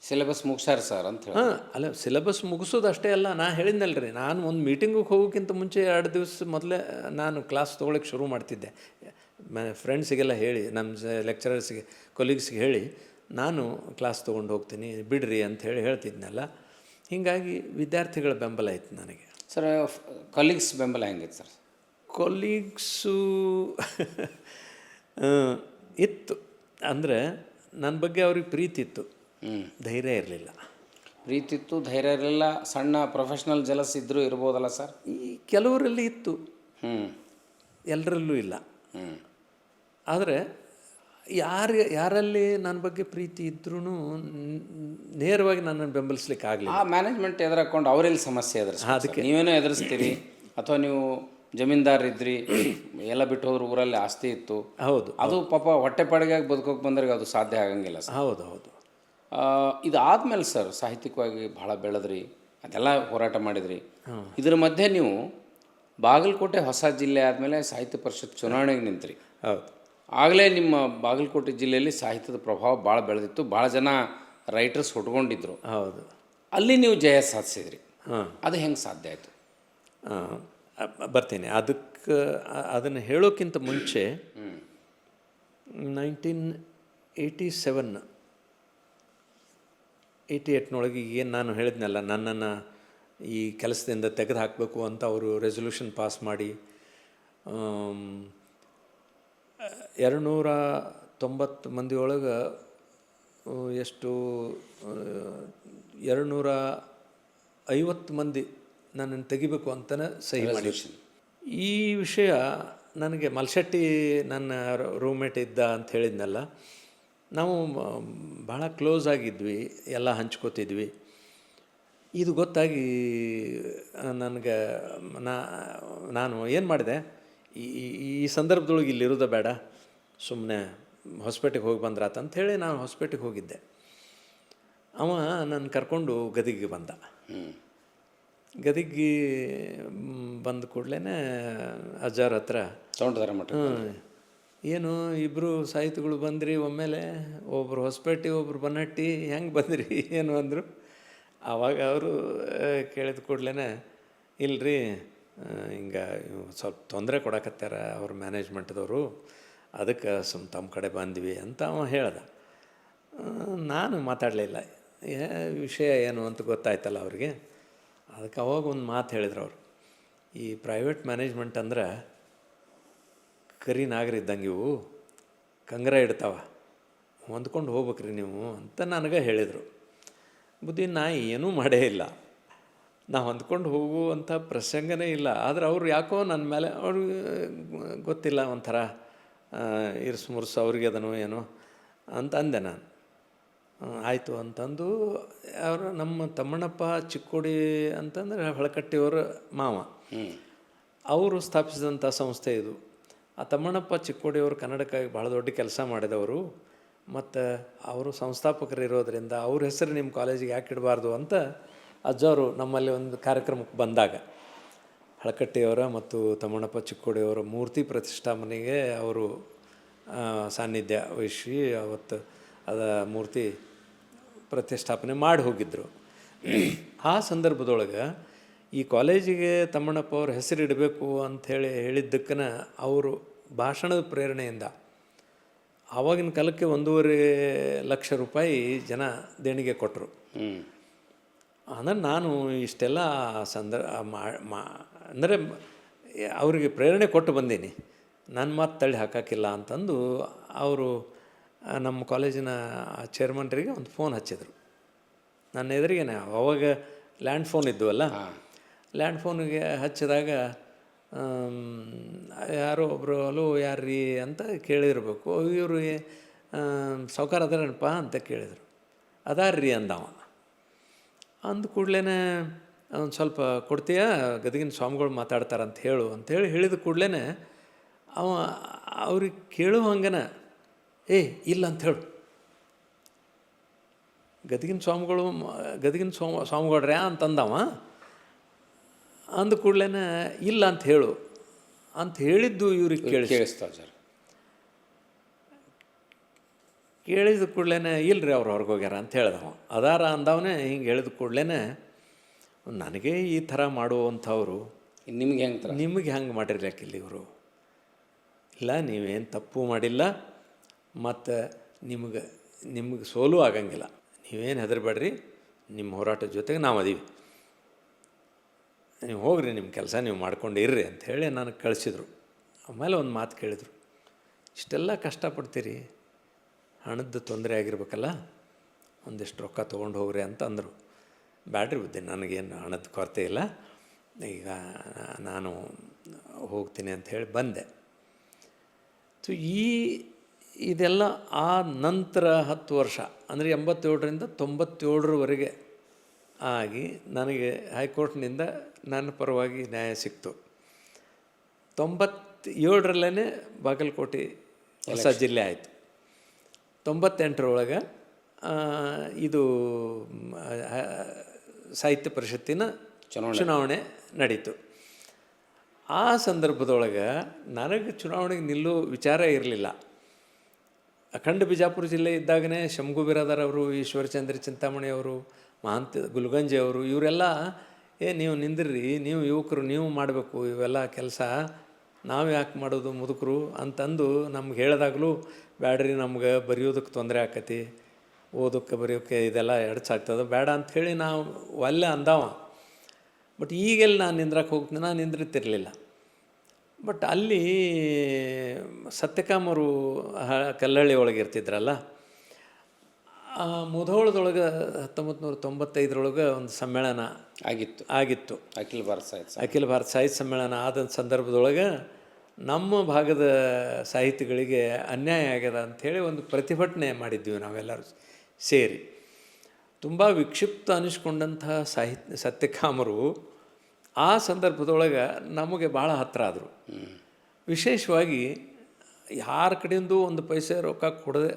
ಸಿಲೆಬಸ್ ಮುಗಿಸ್ಯಾರ ಸರ್ ಅಂತ ಹೇಳಿ. ಹಾಂ, ಅಲ್ಲ, ಸಿಲೆಬಸ್ ಮುಗಿಸೋದು ಅಷ್ಟೇ ಅಲ್ಲ. ನಾ ಹೇಳಿದ್ನಲ್ಲ ರೀ, ನಾನು ಒಂದು ಮೀಟಿಂಗಿಗೆ ಹೋಗೋಕ್ಕಿಂತ ಮುಂಚೆ 2 ದಿವಸ ಮೊದಲೇ ನಾನು ಕ್ಲಾಸ್ ತೊಗೊಳಕ್ಕೆ ಶುರು ಮಾಡ್ತಿದ್ದೆ. ಫ್ರೆಂಡ್ಸಿಗೆಲ್ಲ ಹೇಳಿ, ನಮ್ಮ ಲೆಕ್ಚರರ್ಸ್ಗೆ, ಕೊಲೀಗ್ಸ್ಗೆ ಹೇಳಿ, ನಾನು ಕ್ಲಾಸ್ ತೊಗೊಂಡು ಹೋಗ್ತೀನಿ ಬಿಡ್ರಿ ಅಂತ ಹೇಳ್ತಿದ್ನಲ್ಲ. ಹೀಗಾಗಿ ವಿದ್ಯಾರ್ಥಿಗಳ ಬೆಂಬಲ ಇತ್ತು ನನಗೆ. ಸರ್, ಕಲೀಗ್ಸ್ ಬೆಂಬಲ ಹೆಂಗಿತ್ತು ಸರ್? ಕೊಲೀಗ್ಸು ಇತ್ತು, ಅಂದರೆ ನನ್ನ ಬಗ್ಗೆ ಅವ್ರಿಗೆ ಪ್ರೀತಿ ಇತ್ತು, ಧೈರ್ಯ ಇರಲಿಲ್ಲ. ಪ್ರೀತಿ ಇತ್ತು, ಧೈರ್ಯ ಇರಲಿಲ್ಲ, ಸಣ್ಣ ಪ್ರೊಫೆಷ್ನಲ್ ಜಲಸ್ ಇದ್ದರೂ ಇರ್ಬೋದಲ್ಲ ಸರ್? ಈ ಕೆಲವರಲ್ಲಿ ಇತ್ತು, ಎಲ್ಲರಲ್ಲೂ ಇಲ್ಲ. ಆದರೆ ಯಾರಲ್ಲಿ ನನ್ನ ಬಗ್ಗೆ ಪ್ರೀತಿ ಇದ್ರೂ ನೇರವಾಗಿ ನನ್ನನ್ನು ಬೆಂಬಲಿಸ್ಲಿಕ್ಕೆ ಆಗಲಿಲ್ಲ. ಆ ಮ್ಯಾನೇಜ್ಮೆಂಟ್ ಎದುರಾಕೊಂಡು ಅವರೆಲ್ಲಿ ಸಮಸ್ಯೆ ಅದಕ್ಕೆ ನೀವೇನೋ ಎದುರಿಸ್ತೀರಿ, ಅಥವಾ ನೀವು ಜಮೀನ್ದಾರಿದ್ರಿ, ಎಲ್ಲ ಬಿಟ್ಟು ಹೋದ್ರೆ ಊರಲ್ಲಿ ಆಸ್ತಿ ಇತ್ತು. ಹೌದು, ಅದು ಪಾಪ ಹೊಟ್ಟೆಪಾಡಿಗಾಗಿ ಬದುಕೋಕೆ ಬಂದ್ರೆ ಅದು ಸಾಧ್ಯ ಆಗಂಗಿಲ್ಲ ಸರ್. ಹೌದು ಹೌದು. ಇದಾದ್ಮೇಲೆ ಸರ್ ಸಾಹಿತ್ಯಿಕವಾಗಿ ಭಾಳ ಬೆಳೆದ್ರಿ, ಅದೆಲ್ಲ ಹೋರಾಟ ಮಾಡಿದ್ರಿ. ಇದರ ಮಧ್ಯೆ ನೀವು ಬಾಗಲಕೋಟೆ ಹೊಸ ಜಿಲ್ಲೆ ಆದಮೇಲೆ ಸಾಹಿತ್ಯ ಪರಿಷತ್ ಚುನಾವಣೆಗೆ ನಿಂತ್ರಿ. ಹೌದು. ಆಗಲೇ ನಿಮ್ಮ ಬಾಗಲಕೋಟೆ ಜಿಲ್ಲೆಯಲ್ಲಿ ಸಾಹಿತ್ಯದ ಪ್ರಭಾವ ಭಾಳ ಬೆಳೆದಿತ್ತು, ಭಾಳ ಜನ ರೈಟರ್ಸ್ ಹುಟ್ಕೊಂಡಿದ್ರು. ಹೌದು. ಅಲ್ಲಿ ನೀವು ಜಯ ಸಾಧಿಸಿದ್ರಿ. ಅದು ಹೆಂಗೆ ಸಾಧ್ಯ ಆಯಿತು? ಬರ್ತೀನಿ ಅದನ್ನು ಹೇಳೋಕ್ಕಿಂತ ಮುಂಚೆ 1987 88ನೊಳಗೆ ಏನು ನಾನು ಹೇಳಿದ್ನಲ್ಲ, ನನ್ನನ್ನು ಈ ಕೆಲಸದಿಂದ ತೆಗೆದು ಹಾಕಬೇಕು ಅಂತ ಅವರು ರೆಸೊಲ್ಯೂಷನ್ ಪಾಸ್ ಮಾಡಿ 290 ಮಂದಿಯೊಳಗೆ ಎಷ್ಟು 250 ಮಂದಿ ನನ್ನನ್ನು ತೆಗಿಬೇಕು ಅಂತಲೇ ಸಹಿ ಮಾಡಿ. ಈ ವಿಷಯ ನನಗೆ ಮಲ್ಶೆಟ್ಟಿ ನನ್ನ ರೂಮ್ಮೇಟ್ ಇದ್ದ ಅಂತ ಹೇಳಿದ್ನಲ್ಲ, ನಾವು ಭಾಳ ಕ್ಲೋಸ್ ಆಗಿದ್ವಿ, ಎಲ್ಲ ಹಂಚ್ಕೋತಿದ್ವಿ. ಇದು ಗೊತ್ತಾಗಿ ನನಗೆ ನಾನು ಏನು ಮಾಡಿದೆ, ಈ ಸಂದರ್ಭದೊಳಗೆ ಇಲ್ಲಿರೋದು ಬೇಡ, ಸುಮ್ಮನೆ ಹೊಸಪೇಟೆಗೆ ಹೋಗಿ ಬಂದ್ರಾತ ಅಂಥೇಳಿ ನಾನು ಹೊಸಪೇಟೆಗೆ ಹೋಗಿದ್ದೆ. ಅವ ನನ್ನ ಕರ್ಕೊಂಡು ಗದಿಗೆ ಬಂದ. ಗದಿಗೆ ಬಂದ ಕೂಡಲೇ ಅಜ್ಜಾರ ಹತ್ರ ತಗೊಂಡ್ರೆ ಮಠ ಏನು ಇಬ್ಬರು ಸಾಹಿತಿಗಳು ಬಂದ್ರಿ ಒಮ್ಮೆಲೆ, ಒಬ್ಬರು ಹೊಸಪೇಟೆ ಒಬ್ಬರು ಬನ್ನಟ್ಟಿ, ಹೆಂಗೆ ಬಂದ್ರಿ ಏನು ಅಂದರು. ಆವಾಗ ಅವರು ಕೇಳಿದ ಕೂಡಲೇ ಇಲ್ರಿ, ಹಿಂಗೆ ಸ್ವಲ್ಪ ತೊಂದರೆ ಕೊಡಕತ್ತಾರ ಅವ್ರ ಮ್ಯಾನೇಜ್ಮೆಂಟ್ದವರು, ಅದಕ್ಕೆ ತಮ್ಮ ಕಡೆ ಬಂದ್ವಿ ಅಂತ ಅವ ಹೇಳ್ದ. ನಾನು ಮಾತಾಡಲಿಲ್ಲ, ವಿಷಯ ಏನು ಅಂತ ಗೊತ್ತಾಯ್ತಲ್ಲ ಅವ್ರಿಗೆ. ಅದಕ್ಕೆ ಅವಾಗ ಒಂದು ಮಾತು ಹೇಳಿದ್ರು ಅವರು, ಈ ಪ್ರೈವೇಟ್ ಮ್ಯಾನೇಜ್ಮೆಂಟ್ ಅಂದ್ರೆ ಕರಿ ನಾಗರಿದ್ದಂಗೆ, ಇವು ಕಂಗ್ರ ಇಡ್ತಾವ, ಹೊಂದ್ಕೊಂಡು ಹೋಗ್ಬೇಕ್ರಿ ನೀವು ಅಂತ ನನಗೆ ಹೇಳಿದರು. ಬುದ್ಧಿ ನಾ ಏನೂ ಮಾಡೇ ಇಲ್ಲ, ನಾ ಹೊಂದ್ಕೊಂಡು ಹೋಗುವಂಥ ಪ್ರಸಂಗನೇ ಇಲ್ಲ. ಆದರೆ ಅವ್ರು ಯಾಕೋ ನನ್ನ ಮೇಲೆ ಅವ್ರಿಗೆ ಗೊತ್ತಿಲ್ಲ, ಒಂಥರ ಇರ್ಸು ಮುರ್ಸು ಅವ್ರಿಗೆ ಅದನೋ ಏನೋ ಅಂತ ಅಂದೆ ನಾನು. ಆಯಿತು ಅಂತಂದು ಅವರು ನಮ್ಮ ತಮ್ಮಣ್ಣಪ್ಪ ಚಿಕ್ಕೋಡಿ ಅಂತಂದರೆ ಹಳಕಟ್ಟಿಯವರ ಮಾವ, ಅವರು ಸ್ಥಾಪಿಸಿದಂಥ ಸಂಸ್ಥೆ ಇದು. ಆ ತಮ್ಮಣ್ಣಪ್ಪ ಚಿಕ್ಕೋಡಿಯವರು ಕನ್ನಡಕ್ಕಾಗಿ ಭಾಳ ದೊಡ್ಡ ಕೆಲಸ ಮಾಡಿದವರು, ಮತ್ತು ಅವರು ಸಂಸ್ಥಾಪಕರಿರೋದ್ರಿಂದ ಅವ್ರ ಹೆಸರು ನಿಮ್ಮ ಕಾಲೇಜಿಗೆ ಯಾಕೆ ಇಡಬಾರ್ದು ಅಂತ ಅಜ್ಜವರು ನಮ್ಮಲ್ಲಿ ಒಂದು ಕಾರ್ಯಕ್ರಮಕ್ಕೆ ಬಂದಾಗ ಹಳಕಟ್ಟಿಯವರ ಮತ್ತು ತಮ್ಮಣ್ಣಪ್ಪ ಚಿಕ್ಕೋಡಿಯವರ ಮೂರ್ತಿ ಪ್ರತಿಷ್ಠಾಪನೆಗೆ ಅವರು ಸಾನ್ನಿಧ್ಯ ವಹಿಸಿ ಅವತ್ತು ಅದ ಮೂರ್ತಿ ಪ್ರತಿಷ್ಠಾಪನೆ ಮಾಡಿ ಹೋಗಿದ್ದರು. ಆ ಸಂದರ್ಭದೊಳಗೆ ಈ ಕಾಲೇಜಿಗೆ ತಮ್ಮಣ್ಣಪ್ಪ ಅವ್ರ ಹೆಸರು ಇಡಬೇಕು ಅಂಥೇಳಿ ಹೇಳಿದ್ದಕ್ಕನ ಅವರು ಭಾಷಣದ ಪ್ರೇರಣೆಯಿಂದ ಆವಾಗಿನ ಕಾಲಕ್ಕೆ 1.5 ಲಕ್ಷ ರೂಪಾಯಿ ಜನ ದೇಣಿಗೆ ಕೊಟ್ಟರು. ಅಂದರೆ ನಾನು ಇಷ್ಟೆಲ್ಲ ಅಂದರೆ ಅವರಿಗೆ ಪ್ರೇರಣೆ ಕೊಟ್ಟು ಬಂದೀನಿ, ನನ್ನ ಮಾತು ತಳ್ಳಿ ಹಾಕೋಕ್ಕಿಲ್ಲ ಅಂತಂದು ಅವರು ನಮ್ಮ ಕಾಲೇಜಿನ ಚೇರ್ಮನ್ರಿಗೆ ಒಂದು ಫೋನ್ ಹಚ್ಚಿದರು ನನ್ನ ಎದುರಿಗೇನೆ. ಅವಾಗ ಲ್ಯಾಂಡ್ ಫೋನ್ ಇದ್ವಲ್ಲ, ಲ್ಯಾಂಡ್ ಫೋನಿಗೆ ಹಚ್ಚಿದಾಗ ಯಾರೋ ಒಬ್ಬರು ಅಲೋ ಯಾರ್ರೀ ಅಂತ ಕೇಳಿರ್ಬೇಕು. ಇವರು ಸಾವ್ಕಾರ ಅದಾರೇನಪ್ಪ ಅಂತ ಕೇಳಿದರು. ಅದಾರ್ರೀ ಅಂದವ. ಅಂದ ಕೂಡಲೇ ಒಂದು ಸ್ವಲ್ಪ ಕೊಡ್ತೀಯಾ, ಗದಗಿನ ಸ್ವಾಮಿಗಳು ಮಾತಾಡ್ತಾರಂತ ಹೇಳು ಅಂಥೇಳಿ ಹೇಳಿದ ಕೂಡಲೇ ಅವ ಅವ್ರಿಗೆ ಕೇಳೋ ಹಂಗನ ಇಲ್ಲ ಅಂತ ಹೇಳು, ಗದಗಿನ ಸ್ವಾಮಿಗಳ್ರ್ಯಾ ಅಂತಂದವ. ಅಂದ ಕೂಡಲೇ ಇಲ್ಲ ಅಂತ ಹೇಳು ಅಂತ ಹೇಳಿದ್ದು ಇವ್ರಿಗೆ ಕೇಳಿಸ್ತಾ ಸರ್. ಕೇಳಿದ ಕೂಡಲೇ ಇಲ್ಲರಿ ಅವ್ರು ಹೊರಗೆ ಹೋಗ್ಯಾರ ಅಂತ ಹೇಳ್ದವ. ಅದಾರ ಅಂದವನೇ ಹಿಂಗೆ ಹೇಳಿದ ಕೂಡಲೇ ನನಗೆ ಈ ಥರ ಮಾಡುವಂಥವ್ರು ನಿಮಗೆ ಹೆಂಗೆ ಮಾಡಿರ್ಲಿಕ್ಕಿಲ್ಲ ಇವರು, ಇಲ್ಲ ನೀವೇನು ತಪ್ಪು ಮಾಡಿಲ್ಲ ಮತ್ತು ನಿಮಗೆ ಸೋಲು ಆಗಂಗಿಲ್ಲ, ನೀವೇನು ಹೆದರಬೇಡ್ರಿ, ನಿಮ್ಮ ಹೋರಾಟದ ಜೊತೆಗೆ ನಾವು ಅದೀವಿ, ನೀವು ಹೋಗ್ರಿ ನಿಮ್ಮ ಕೆಲಸ ನೀವು ಮಾಡ್ಕೊಂಡು ಇರ್ರಿ ಅಂಥೇಳಿ ನನಗೆ ಕಳಿಸಿದ್ರು. ಆಮೇಲೆ ಒಂದು ಮಾತು ಕೇಳಿದರು, ಇಷ್ಟೆಲ್ಲ ಕಷ್ಟಪಡ್ತೀರಿ, ಹಣದ ತೊಂದರೆ ಆಗಿರ್ಬೇಕಲ್ಲ, ಒಂದಿಷ್ಟು ರೊಕ್ಕ ತೊಗೊಂಡು ಹೋಗ್ರಿ ಅಂತ ಅಂದರು. ಬ್ಯಾಡ್ರಿ ಬುದ್ಧಿ, ನನಗೇನು ಹಣದ ಕೊರತೆ ಇಲ್ಲ, ಈಗ ನಾನು ಹೋಗ್ತೀನಿ ಅಂಥೇಳಿ ಬಂದೆ. ಸೊ ಇದೆಲ್ಲ ಆ ನಂತರ 10 ವರ್ಷ ಅಂದರೆ 87ರಿಂದ 97ರವರೆಗೆ ಆಗಿ ನನಗೆ ಹೈಕೋರ್ಟ್ನಿಂದ ನನ್ನ ಪರವಾಗಿ ನ್ಯಾಯ ಸಿಕ್ತು. 97ರಲ್ಲೇ ಬಾಗಲಕೋಟೆ ಹೊಸ ಜಿಲ್ಲೆ ಆಯಿತು. 98ರೊಳಗೆ ಇದು ಸಾಹಿತ್ಯ ಪರಿಷತ್ತಿನ ಚುನಾವಣೆ ನಡೀತು. ಆ ಸಂದರ್ಭದೊಳಗೆ ನನಗೆ ಚುನಾವಣೆಗೆ ನಿಲ್ಲೋ ವಿಚಾರ ಇರಲಿಲ್ಲ. ಅಖಂಡ ಬಿಜಾಪುರ ಜಿಲ್ಲೆ ಇದ್ದಾಗನೇ ಶಂಭು ಬಿರಾದರ್ ಅವರು, ಈಶ್ವರಚಂದ್ರ ಚಿಂತಾಮಣಿ ಅವರು, ಮಹಾಂತ ಗುಲ್ಗಂಜಿ ಅವರು, ಇವರೆಲ್ಲ ನೀವು ನಿಂದಿರ್ರಿ, ನೀವು ಯುವಕರು ನೀವು ಮಾಡಬೇಕು ಇವೆಲ್ಲ ಕೆಲಸ, ನಾವು ಯಾಕೆ ಮಾಡೋದು ಮುದುಕರು ಅಂತಂದು ನಮ್ಗೆ ಹೇಳಿದಾಗಲೂ ಬ್ಯಾಡ್ರಿ, ನಮ್ಗೆ ಬರೆಯೋದಕ್ಕೆ ತೊಂದರೆ ಆಕತಿ, ಓದೋಕ್ಕೆ ಬರೆಯೋಕ್ಕೆ ಇದೆಲ್ಲ ಎಡ್ಚಾಗ್ತದೆ, ಬೇಡ ಅಂಥೇಳಿ ನಾವು ಒಲ್ಲೆ ಅಂದವ. ಬಟ್ ಈಗೆಲ್ಲ ನಾನು ನಿಂದ್ರಕ್ಕೆ ಹೋಗ್ತೀನಿ, ನಾನು ನಿಂದ್ರತಿರಲಿಲ್ಲ. ಬಟ್ ಅಲ್ಲಿ ಸತ್ಯಕಾಮರು ಕಲ್ಲಹಳ್ಳಿ ಒಳಗೆ ಇರ್ತಿದ್ರಲ್ಲ, ಮುಧೋಳದೊಳಗೆ 1995ರೊಳಗೆ ಒಂದು ಸಮ್ಮೇಳನ ಆಗಿತ್ತು ಅಖಿಲ ಭಾರತ ಸಾಹಿತ್ಯ ಸಮ್ಮೇಳನ ಆದ ಸಂದರ್ಭದೊಳಗೆ ನಮ್ಮ ಭಾಗದ ಸಾಹಿತಿಗಳಿಗೆ ಅನ್ಯಾಯ ಆಗ್ಯದ ಅಂಥೇಳಿ ಒಂದು ಪ್ರತಿಭಟನೆ ಮಾಡಿದ್ವಿ ನಾವೆಲ್ಲರೂ ಸೇರಿ. ತುಂಬ ವಿಕ್ಷಿಪ್ತ ಅನ್ನಿಸ್ಕೊಂಡಂತಹ ಸತ್ಯಕಾಮರು ಆ ಸಂದರ್ಭದೊಳಗೆ ನಮಗೆ ಭಾಳ ಹತ್ತಿರ ಆದರು. ವಿಶೇಷವಾಗಿ ಯಾರ ಕಡೆಯಿಂದೂ ಒಂದು ಪೈಸೆ ರೊಕ್ಕ ಕೊಡದೆ,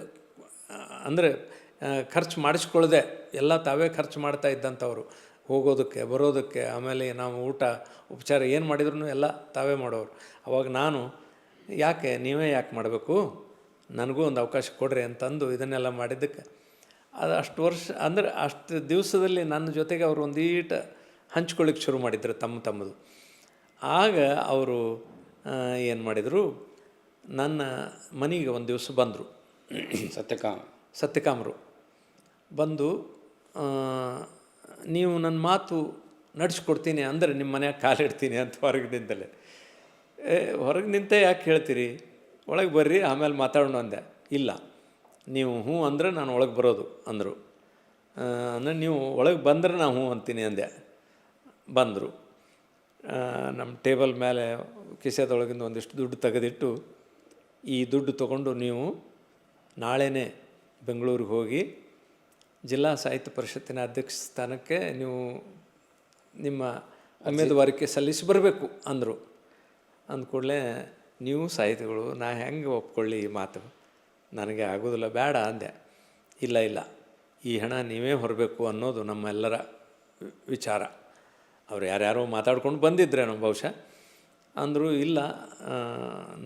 ಅಂದರೆ ಖರ್ಚು ಮಾಡಿಸ್ಕೊಳ್ಳದೆ ಎಲ್ಲ ತಾವೇ ಖರ್ಚು ಮಾಡ್ತಾ ಇದ್ದಂಥವ್ರು, ಹೋಗೋದಕ್ಕೆ ಬರೋದಕ್ಕೆ, ಆಮೇಲೆ ನಾವು ಊಟ ಉಪಚಾರ ಏನು ಮಾಡಿದ್ರು ಎಲ್ಲ ತಾವೇ ಮಾಡೋರು. ಅವಾಗ ನಾನು ನೀವೇ ಯಾಕೆ ಮಾಡಬೇಕು, ನನಗೂ ಒಂದು ಅವಕಾಶ ಕೊಡ್ರಿ ಅಂತಂದು ಇದನ್ನೆಲ್ಲ ಮಾಡಿದ್ದಕ್ಕೆ ಅದು ಅಷ್ಟು ವರ್ಷ ಅಂದರೆ ಅಷ್ಟು ದಿವಸದಲ್ಲಿ ನನ್ನ ಜೊತೆಗೆ ಅವರು ಒಂದೀಟು ಹಂಚ್ಕೊಳ್ಳಿಕ್ಕೆ ಶುರು ಮಾಡಿದ್ರು ತಮ್ಮದು. ಆಗ ಅವರು ಏನು ಮಾಡಿದರು, ನನ್ನ ಮನೆಗೆ ಒಂದು ದಿವಸ ಬಂದರು ಸತ್ಯಕಾಮರು ಬಂದು, ನೀವು ನನ್ನ ಮಾತು ನಡೆಸ್ಕೊಡ್ತೀನಿ ಅಂದರೆ ನಿಮ್ಮ ಮನ್ಯಾಗ ಕಾಲಿಡ್ತೀನಿ ಅಂತ ಹೊರಗೆ ನಿಂತೆ ಯಾಕೆ ಹೇಳ್ತೀರಿ, ಒಳಗೆ ಬರ್ರಿ ಆಮೇಲೆ ಮಾತಾಡೋಣ ಅಂದೆ. ಇಲ್ಲ, ನೀವು ಹ್ಞೂ ಅಂದರೆ ನಾನು ಒಳಗೆ ಬರೋದು ಅಂದರು. ಅಂದರೆ ನೀವು ಒಳಗೆ ಬಂದರೆ ನಾನು ಹ್ಞೂ ಅಂತೀನಿ ಅಂದೆ. ಬಂದರು. ನಮ್ಮ ಟೇಬಲ್ ಮೇಲೆ ಕಿಸೆದೊಳಗಿಂದ ಒಂದಿಷ್ಟು ದುಡ್ಡು ತೆಗೆದಿಟ್ಟು, ಈ ದುಡ್ಡು ತೊಗೊಂಡು ನೀವು ನಾಳೆನೇ ಬೆಂಗಳೂರಿಗೆ ಹೋಗಿ ಜಿಲ್ಲಾ ಸಾಹಿತ್ಯ ಪರಿಷತ್ತಿನ ಅಧ್ಯಕ್ಷ ಸ್ಥಾನಕ್ಕೆ ನೀವು ನಿಮ್ಮ ಉಮೇದುವಾರಿಕೆ ಸಲ್ಲಿಸಿ ಬರಬೇಕು ಅಂದರು. ಅಂದ್ಕೂಡಲೇ ನೀವು ಸಾಹಿತಿಗಳು, ನಾ ಹೆಂಗೆ ಒಪ್ಕೊಳ್ಳಿ ಈ ಮಾತು, ನನಗೆ ಆಗೋದಿಲ್ಲ, ಬೇಡ ಅಂದೆ. ಇಲ್ಲ ಈ ಹಣ ನೀವೇ ಹೊರಬೇಕು ಅನ್ನೋದು ನಮ್ಮೆಲ್ಲರ ವಿಚಾರ. ಅವ್ರು ಯಾರ್ಯಾರೋ ಮಾತಾಡ್ಕೊಂಡು ಬಂದಿದ್ರೇನೋ ಬಹುಶಃ. ಅಂದರು ಇಲ್ಲ,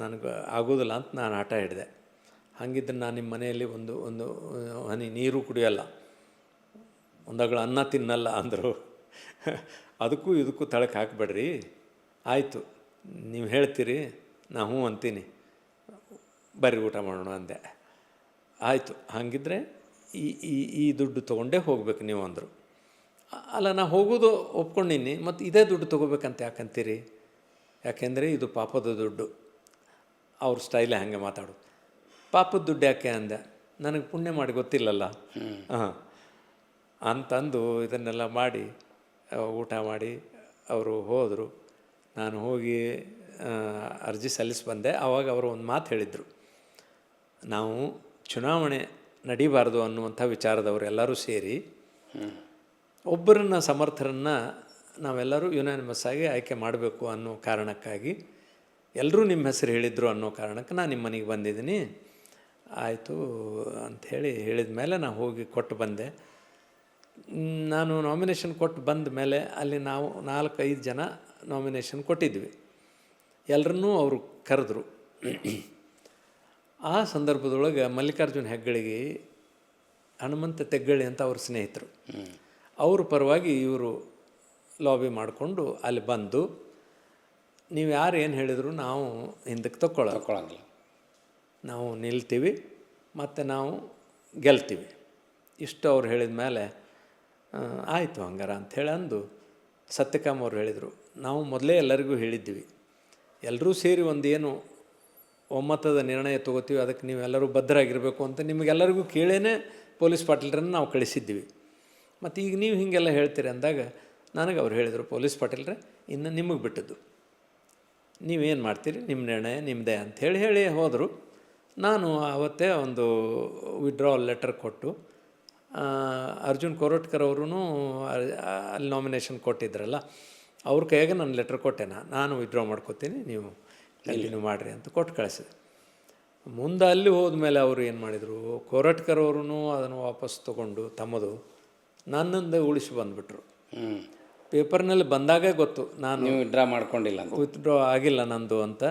ನನಗೆ ಆಗೋದಿಲ್ಲ ಅಂತ ನಾನು ಆಟ ಹಿಡಿದೆ. ಹಾಗಿದ್ರೆ ನಾನು ನಿಮ್ಮ ಮನೆಯಲ್ಲಿ ಒಂದು ಹನಿ ನೀರು ಕುಡಿಯೋಲ್ಲ, ಒಂದಗಳ ಅನ್ನ ತಿನ್ನಲ್ಲ ಅಂದರು. ಅದಕ್ಕೂ ಇದಕ್ಕೂ ತಳಕ್ಕೆ ಹಾಕಬೇಡ್ರಿ, ಆಯಿತು ನೀವು ಹೇಳ್ತೀರಿ, ನಾ ಹ್ಞೂ ಅಂತೀನಿ, ಬರ್ರಿ ಊಟ ಮಾಡೋಣ ಅಂದೆ. ಆಯಿತು, ಹಾಗಿದ್ರೆ ಈ ದುಡ್ಡು ತೊಗೊಂಡೇ ಹೋಗ್ಬೇಕು ನೀವು ಅಂದರು. ಅಲ್ಲ ನಾ ಹೋಗೋದು ಒಪ್ಕೊಂಡಿನಿ, ಮತ್ತು ಇದೇ ದುಡ್ಡು ತೊಗೋಬೇಕಂತ ಯಾಕಂತೀರಿ? ಯಾಕೆಂದರೆ ಇದು ಪಾಪದ ದುಡ್ಡು. ಅವ್ರ ಸ್ಟೈಲೇ ಹಾಗೆ ಮಾತಾಡೋದು. ಪಾಪದ ದುಡ್ಡು ಯಾಕೆ ಅಂದೆ, ನನಗೆ ಪುಣ್ಯ ಮಾಡಿ ಗೊತ್ತಿಲ್ಲಲ್ಲ ಹಾಂ ಅಂತಂದು ಇದನ್ನೆಲ್ಲ ಮಾಡಿ ಊಟ ಮಾಡಿ ಅವರು ಹೋದರು. ನಾನು ಹೋಗಿ ಅರ್ಜಿ ಸಲ್ಲಿಸಿ ಬಂದೆ. ಆವಾಗ ಅವರು ಒಂದು ಮಾತು ಹೇಳಿದರು, ನಾವು ಚುನಾವಣೆ ನಡೀಬಾರ್ದು ಅನ್ನುವಂಥ ವಿಚಾರದವರು ಎಲ್ಲರೂ ಸೇರಿ ಒಬ್ಬರನ್ನ ಸಮರ್ಥರನ್ನು ನಾವೆಲ್ಲರೂ ಯುನಾನಿಮಸ್ ಆಗಿ ಆಯ್ಕೆ ಮಾಡಬೇಕು ಅನ್ನೋ ಕಾರಣಕ್ಕಾಗಿ ಎಲ್ಲರೂ ನಿಮ್ಮ ಹೆಸರು ಹೇಳಿದರು ಅನ್ನೋ ಕಾರಣಕ್ಕೆ ನಾನು ನಿಮ್ಮ ಮನೆಗೆ ಬಂದಿದ್ದೀನಿ. ಆಯಿತು ಅಂಥೇಳಿ ಹೇಳಿದ ಮೇಲೆ ನಾನು ಹೋಗಿ ಕೊಟ್ಟು ಬಂದೆ. ನಾನು ನಾಮಿನೇಷನ್ ಕೊಟ್ಟು ಬಂದ ಮೇಲೆ ಅಲ್ಲಿ ನಾವು 4-5 ಜನ ನಾಮಿನೇಷನ್ ಕೊಟ್ಟಿದ್ವಿ. ಎಲ್ಲರನ್ನೂ ಅವರು ಕರೆದ್ರು. ಆ ಸಂದರ್ಭದೊಳಗೆ ಮಲ್ಲಿಕಾರ್ಜುನ ಹೆಗ್ಗಳಿಗೆ ಹನುಮಂತ ತೆಗ್ಗಳಿ ಅಂತ ಅವ್ರ ಸ್ನೇಹಿತರು, ಅವ್ರ ಪರವಾಗಿ ಇವರು ಲಾಬಿ ಮಾಡಿಕೊಂಡು ಅಲ್ಲಿ ಬಂದು, ನೀವು ಯಾರು ಏನು ಹೇಳಿದ್ರು ನಾವು ಹಿಂದಕ್ಕೆ ತಗೊಳ್ಳೋಂಗಿಲ್ಲ, ನಾವು ನಿಲ್ತೀವಿ ಮತ್ತು ನಾವು ಗೆಲ್ತೀವಿ, ಇಷ್ಟು ಅವ್ರು ಹೇಳಿದ ಮೇಲೆ ಆಯಿತು ಹಂಗಾರ ಅಂಥೇಳಿ ಅಂದು ಸತ್ಯಕಾಮ್ ಅವ್ರು ಹೇಳಿದರು, ನಾವು ಮೊದಲೇ ಎಲ್ಲರಿಗೂ ಹೇಳಿದ್ವಿ, ಎಲ್ಲರೂ ಸೇರಿ ಒಂದು ಏನು ಒಮ್ಮತದ ನಿರ್ಣಯ ತೊಗೋತೀವಿ, ಅದಕ್ಕೆ ನೀವೆಲ್ಲರೂ ಬದ್ಧರಾಗಿರಬೇಕು ಅಂತ ನಿಮಗೆಲ್ಲರಿಗೂ ಕೇಳೇ ಪೊಲೀಸ್ ಪಾಟೀಲರನ್ನು ನಾವು ಕಳಿಸಿದ್ವಿ. ಮತ್ತು ಈಗ ನೀವು ಹೀಗೆಲ್ಲ ಹೇಳ್ತೀರಿ ಅಂದಾಗ ನನಗೆ ಅವ್ರು ಹೇಳಿದರು, ಪೊಲೀಸ್ ಪಾಟೀಲ್ರೆ ಇನ್ನು ನಿಮಗೆ ಬಿಟ್ಟದ್ದು, ನೀವೇನು ಮಾಡ್ತೀರಿ, ನಿಮ್ಮ ನಿರ್ಣಯ ನಿಮ್ಮದೇ ಅಂಥೇಳಿ ಹೇಳಿ ಹೋದರು. ನಾನು ಆವತ್ತೇ ಒಂದು ವಿಡ್ರಾವಲ್ ಲೆಟರ್ ಕೊಟ್ಟು ಅರ್ಜುನ್ ಕೋರಟ್ಕರ್ ಅವರು ಅಲ್ಲಿ ನಾಮಿನೇಷನ್ ಕೊಟ್ಟಿದ್ರಲ್ಲ ಅವ್ರ ಕೈಯಾಗೆ ನಾನು ಲೆಟ್ರ್ ಕೊಟ್ಟೆ, ನಾನು ವಿಡ್ರಾ ಮಾಡ್ಕೋತೀನಿ, ನೀವು ಕಂಟಿನ್ಯೂ ಮಾಡಿರಿ ಅಂತ ಕೊಟ್ಟು ಕಳಿಸಿದೆ. ಮುಂದೆ ಅಲ್ಲಿ ಹೋದ್ಮೇಲೆ ಅವರು ಏನು ಮಾಡಿದರು, ಕೋರಟ್ಕರ್ ಅವರು ಅದನ್ನು ವಾಪಸ್ ತೊಗೊಂಡು ತಮ್ಮದು ನನ್ನಂದು ಉಳಿಸಿ ಬಂದುಬಿಟ್ರು. ಪೇಪರ್ನಲ್ಲಿ ಬಂದಾಗ ಗೊತ್ತು ನಾನು ವಿಡ್ರಾ ಮಾಡ್ಕೊಂಡಿಲ್ಲ ಅಂತ, ವಿತ್ಡ್ರಾ ಆಗಿಲ್ಲ ನಂದು ಅಂತ.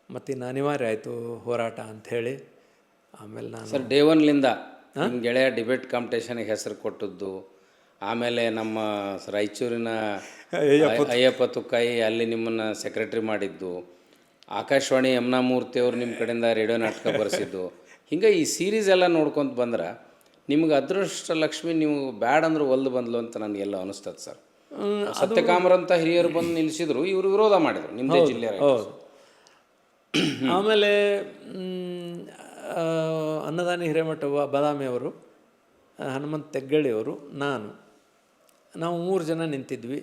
ಮತ್ತು ಇನ್ನು ಅನಿವಾರ್ಯ ಆಯಿತು ಹೋರಾಟ ಅಂಥೇಳಿ. ಆಮೇಲೆ ನಾನು ಸರ್ ಡೇ ಒನ್ಲಿಂದ ನಿಮ್ಮ ಗೆಳೆಯ ಡಿಬೇಟ್ ಕಾಂಪಿಟೇಷನ್ಗೆ ಹೆಸರು ಕೊಟ್ಟದ್ದು, ಆಮೇಲೆ ನಮ್ಮ ರಾಯಚೂರಿನ ಅಯ್ಯಪ್ಪ ತುಕಾಯಿ ಅಲ್ಲಿ ನಿಮ್ಮನ್ನು ಸೆಕ್ರೆಟ್ರಿ ಮಾಡಿದ್ದು, ಆಕಾಶವಾಣಿ ಯಮುನಾ ಮೂರ್ತಿಯವರು ನಿಮ್ಮ ಕಡೆಯಿಂದ ರೇಡಿಯೋ ನಾಟಕ ಬರೆಸಿದ್ದು, ಹಿಂಗೆ ಈ ಸೀರೀಸ್ ಎಲ್ಲ ನೋಡ್ಕೊತ ಬಂದ್ರೆ ನಿಮ್ಗೆ ಅದೃಷ್ಟ ಲಕ್ಷ್ಮಿ ನೀವು ಬ್ಯಾಡ್ ಅಂದ್ರೆ ಒಲ್ದು ಬಂದ್ಲು ಅಂತ ನನಗೆಲ್ಲ ಅನಿಸ್ತದೆ ಸರ್. ಸತ್ಯಕಾಮರಂತ ಹಿರಿಯರು ಬಂದು ನಿಲ್ಲಿಸಿದ್ರು, ಇವರು ವಿರೋಧ ಮಾಡಿದರು ನಿಮ್ಮದೇ ಜಿಲ್ಲೆ. ಹೌದು. ಆಮೇಲೆ ಅನ್ನದಾನಿ ಹಿರೇಮಠ ಬಾದಾಮಿಯವರು, ಹನುಮಂತ ತೆಗ್ಗಳಿಯವರು, ನಾವು 3 ಜನ ನಿಂತಿದ್ವಿ.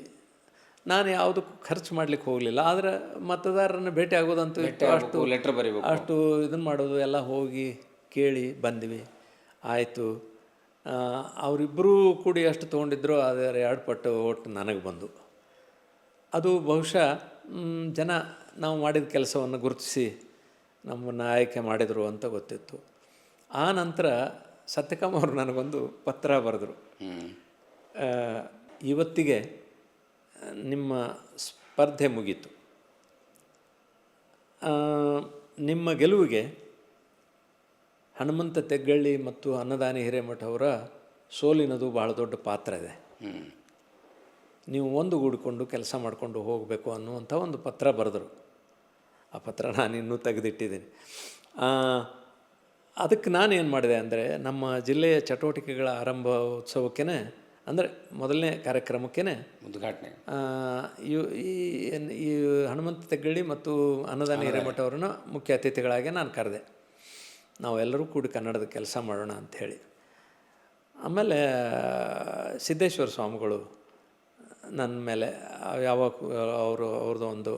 ನಾನು ಯಾವುದಕ್ಕೂ ಖರ್ಚು ಮಾಡ್ಲಿಕ್ಕೆ ಹೋಗಲಿಲ್ಲ. ಆದರೆ ಮತದಾರರನ್ನು ಭೇಟಿ ಆಗೋದಂತೂ ಅಷ್ಟು ಲೆಟ್ರ್ ಬರೀಬೇಕು, ಅಷ್ಟು ಇದನ್ನು ಮಾಡೋದು ಎಲ್ಲ ಹೋಗಿ ಕೇಳಿ ಬಂದ್ವಿ. ಆಯಿತು. ಅವರಿಬ್ಬರೂ ಕೂಡಿ ಎಷ್ಟು ತೊಗೊಂಡಿದ್ರು ಅದರ 2 ಪಟ್ಟು ಓಟ್ ನನಗೆ ಬಂದು. ಅದು ಬಹುಶಃ ಜನ ನಾವು ಮಾಡಿದ ಕೆಲಸವನ್ನು ಗುರುತಿಸಿ ನಮ್ಮನ್ನು ಆಯ್ಕೆ ಮಾಡಿದರು ಅಂತ ಗೊತ್ತಿತ್ತು. ಆ ನಂತರ ಸತ್ಯಕಾಮ್ ಅವರು ನನಗೊಂದು ಪತ್ರ ಬರೆದರು, ಇವತ್ತಿಗೆ ನಿಮ್ಮ ಸ್ಪರ್ಧೆ ಮುಗೀತು, ನಿಮ್ಮ ಗೆಲುವಿಗೆ ಹನುಮಂತ ತೆಗ್ಗಳ್ಳಿ ಮತ್ತು ಅನ್ನದಾನಿ ಹಿರೇಮಠ ಅವರ ಸೋಲಿನದು ಭಾಳ ದೊಡ್ಡ ಪಾತ್ರ ಇದೆ, ನೀವು ಒಂದುಗೂಡಿಕೊಂಡು ಕೆಲಸ ಮಾಡಿಕೊಂಡು ಹೋಗಬೇಕು ಅನ್ನುವಂಥ ಒಂದು ಪತ್ರ ಬರೆದರು. ಆ ಪತ್ರ ನಾನು ಇನ್ನೂ ತೆಗೆದಿಟ್ಟಿದ್ದೀನಿ. ಅದಕ್ಕೆ ನಾನೇನು ಮಾಡಿದೆ ಅಂದರೆ, ನಮ್ಮ ಜಿಲ್ಲೆಯ ಚಟುವಟಿಕೆಗಳ ಆರಂಭ ಉತ್ಸವಕ್ಕೇ ಅಂದರೆ ಮೊದಲನೇ ಕಾರ್ಯಕ್ರಮಕ್ಕೇ ಉದ್ಘಾಟನೆ ಈ ಹನುಮಂತ ತೆಗ್ಗಳ್ಳಿ ಮತ್ತು ಅನ್ನದಾನಿ ಹಿರೇಮಠ ಅವರನ್ನು ಮುಖ್ಯ ಅತಿಥಿಗಳಾಗಿ ನಾನು ಕರೆದೆ. ನಾವೆಲ್ಲರೂ ಕೂಡಿ ಕನ್ನಡದ ಕೆಲಸ ಮಾಡೋಣ ಅಂಥೇಳಿ. ಆಮೇಲೆ ಸಿದ್ದೇಶ್ವರ ಸ್ವಾಮಿಗಳು ನನ್ನ ಮೇಲೆ ಯಾವಾಗ ಅವ್ರದ್ದು ಒಂದು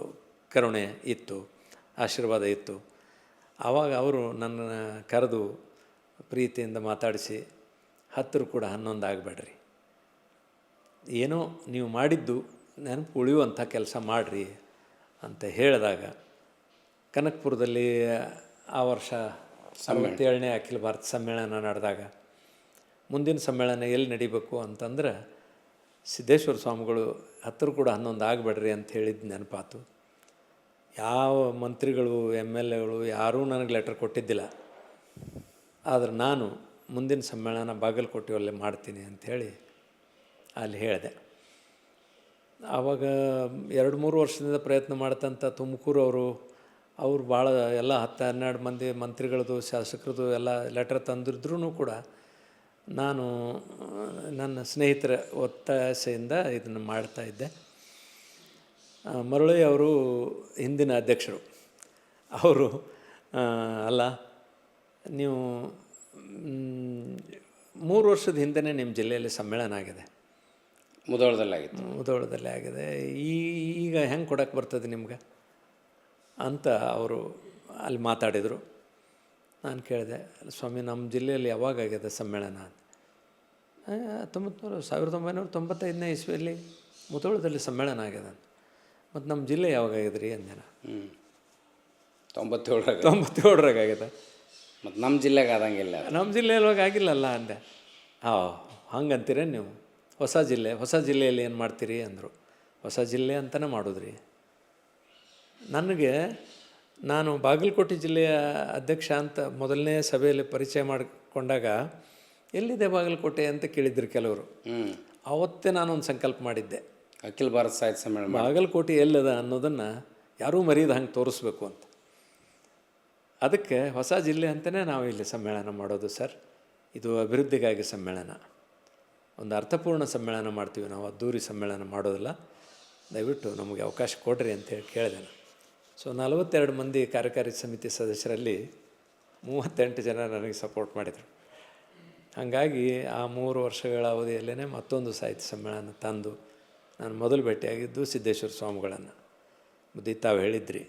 ಕರುಣೆ ಇತ್ತು, ಆಶೀರ್ವಾದ ಇತ್ತು. ಆವಾಗ ಅವರು ನನ್ನ ಕರೆದು ಪ್ರೀತಿಯಿಂದ ಮಾತಾಡಿಸಿ, ಹತ್ತಿರ ಕೂಡ 11 ಆಗಬೇಡ್ರಿ, ಏನೋ ನೀವು ಮಾಡಿದ್ದು ನೆನಪು ಉಳಿಯುವಂಥ ಕೆಲಸ ಮಾಡಿರಿ ಅಂತ ಹೇಳಿದಾಗ, ಕನಕಪುರದಲ್ಲಿ ಆ ವರ್ಷ 67ನೇ ಅಖಿಲ ಭಾರತ ಸಮ್ಮೇಳನ ನಡೆದಾಗ ಮುಂದಿನ ಸಮ್ಮೇಳನ ಎಲ್ಲಿ ನಡಿಬೇಕು ಅಂತಂದ್ರೆ ಸಿದ್ದೇಶ್ವರ ಸ್ವಾಮಿಗಳು ಹತ್ತಿರ ಕೂಡ 11 ಆಗಬೇಡ್ರಿ ಅಂತ ಹೇಳಿದ್ದು ನೆನಪಾತು. ಯಾವ ಮಂತ್ರಿಗಳು MLAಗಳು ಯಾರೂ ನನಗೆ ಲೆಟರ್ ಕೊಟ್ಟಿದ್ದಿಲ್ಲ. ಆದರೆ ನಾನು ಮುಂದಿನ ಸಮ್ಮೇಳನ ಬಾಗಲಕೋಟೆಯಲ್ಲೇ ಮಾಡ್ತೀನಿ ಅಂಥೇಳಿ ಅಲ್ಲಿ ಹೇಳಿದೆ. ಆವಾಗ 2-3 ವರ್ಷದಿಂದ ಪ್ರಯತ್ನ ಮಾಡ್ತಂಥ ತುಮಕೂರು ಅವರು ಭಾಳ ಎಲ್ಲ 10-12 ಮಂದಿ ಮಂತ್ರಿಗಳದ್ದು ಶಾಸಕರದ್ದು ಎಲ್ಲ ಲೆಟರ್ ತಂದಿದ್ರೂ ಕೂಡ ನಾನು ನನ್ನ ಸ್ನೇಹಿತರ ಒತ್ತಾಸೆಯಿಂದ ಇದನ್ನು ಮಾಡ್ತಾಯಿದ್ದೆ. ಮರಳಿ ಅವರು ಹಿಂದಿನ ಅಧ್ಯಕ್ಷರು. ಅವರು ಅಲ್ಲ, ನೀವು 3 ವರ್ಷದ ಹಿಂದೆಯೇ ನಿಮ್ಮ ಜಿಲ್ಲೆಯಲ್ಲಿ ಸಮ್ಮೇಳನ ಆಗಿದೆ, ಮುಧೋಳದಲ್ಲೇ ಆಗಿದೆ, ಈಗ ಹೆಂಗೆ ಕೊಡೋಕ್ಕೆ ಬರ್ತದೆ ನಿಮ್ಗೆ ಅಂತ ಅವರು ಅಲ್ಲಿ ಮಾತಾಡಿದರು. ನಾನು ಕೇಳಿದೆ, ಸ್ವಾಮಿ ನಮ್ಮ ಜಿಲ್ಲೆಯಲ್ಲಿ ಯಾವಾಗ ಆಗಿದೆ ಸಮ್ಮೇಳನ? 1995ನೇ ಇಸ್ವಿಯಲ್ಲಿ ಮುಧೋಳದಲ್ಲಿ ಸಮ್ಮೇಳನ ಆಗ್ಯದ. ಮತ್ತು ನಮ್ಮ ಜಿಲ್ಲೆ ಯಾವಾಗ ಆಗಿದ್ರಿ ಅಂದೆ ನಾನು. 97ರಾಗ ಆಗಿದೆ. ಮತ್ತು ನಮ್ಮ ಜಿಲ್ಲೆಗೆ ಆದಂಗಿಲ್ಲ, ನಮ್ಮ ಜಿಲ್ಲೆಯೊಳಗೆ ಆಗಿಲ್ಲಲ್ಲ ಅಂದೆ. ಹಂಗಂತೀರೇನು ನೀವು? ಹೊಸ ಜಿಲ್ಲೆಯಲ್ಲಿ ಏನು ಮಾಡ್ತೀರಿ ಅಂದರು. ಹೊಸ ಜಿಲ್ಲೆ ಅಂತಲೇ ಮಾಡೋದ್ರಿ. ನಾನು ಬಾಗಲಕೋಟೆ ಜಿಲ್ಲೆಯ ಅಧ್ಯಕ್ಷ ಅಂತ ಮೊದಲನೇ ಸಭೆಯಲ್ಲಿ ಪರಿಚಯ ಮಾಡಿಕೊಂಡಾಗ ಎಲ್ಲಿದೆ ಬಾಗಲಕೋಟೆ ಅಂತ ಕೇಳಿದ್ರು ಕೆಲವರು. ಆವತ್ತೇ ನಾನೊಂದು ಸಂಕಲ್ಪ ಮಾಡಿದ್ದೆ, ಅಖಿಲ ಭಾರತ ಸಾಹಿತ್ಯ ಸಮ್ಮೇಳನ ಬಾಗಲಕೋಟೆ ಎಲ್ಲದ ಅನ್ನೋದನ್ನು ಯಾರೂ ಮರೀದ ಹಂಗೆ ತೋರಿಸ್ಬೇಕು ಅಂತ. ಅದಕ್ಕೆ ಹೊಸ ಜಿಲ್ಲೆ ಅಂತಲೇ ನಾವು ಇಲ್ಲಿ ಸಮ್ಮೇಳನ ಮಾಡೋದು ಸರ್. ಇದು ಅಭಿವೃದ್ಧಿಗಾಗಿ ಸಮ್ಮೇಳನ, ಒಂದು ಅರ್ಥಪೂರ್ಣ ಸಮ್ಮೇಳನ ಮಾಡ್ತೀವಿ ನಾವು, ಅದ್ದೂರಿ ಸಮ್ಮೇಳನ ಮಾಡೋದಿಲ್ಲ, ದಯವಿಟ್ಟು ನಮಗೆ ಅವಕಾಶ ಕೊಡ್ರಿ ಅಂತೇಳಿ ಕೇಳಿದೆ ನಾನು. ಸೊ 42 ಮಂದಿ ಕಾರ್ಯಕಾರಿ ಸಮಿತಿ ಸದಸ್ಯರಲ್ಲಿ 38 ಜನ ನನಗೆ ಸಪೋರ್ಟ್ ಮಾಡಿದರು. ಹಾಗಾಗಿ ಆ 3 ವರ್ಷಗಳ ಅವಧಿಯಲ್ಲೇ ಮತ್ತೊಂದು ಸಾಹಿತ್ಯ ಸಮ್ಮೇಳನ ತಂದು ನಾನು ಮೊದಲು ಭೇಟಿಯಾಗಿದ್ದು ಸಿದ್ದೇಶ್ವರ ಸ್ವಾಮಿಗಳನ್ನು. ಬುದ್ಧಿ ತಾವು ಹೇಳಿದ್ರಿ,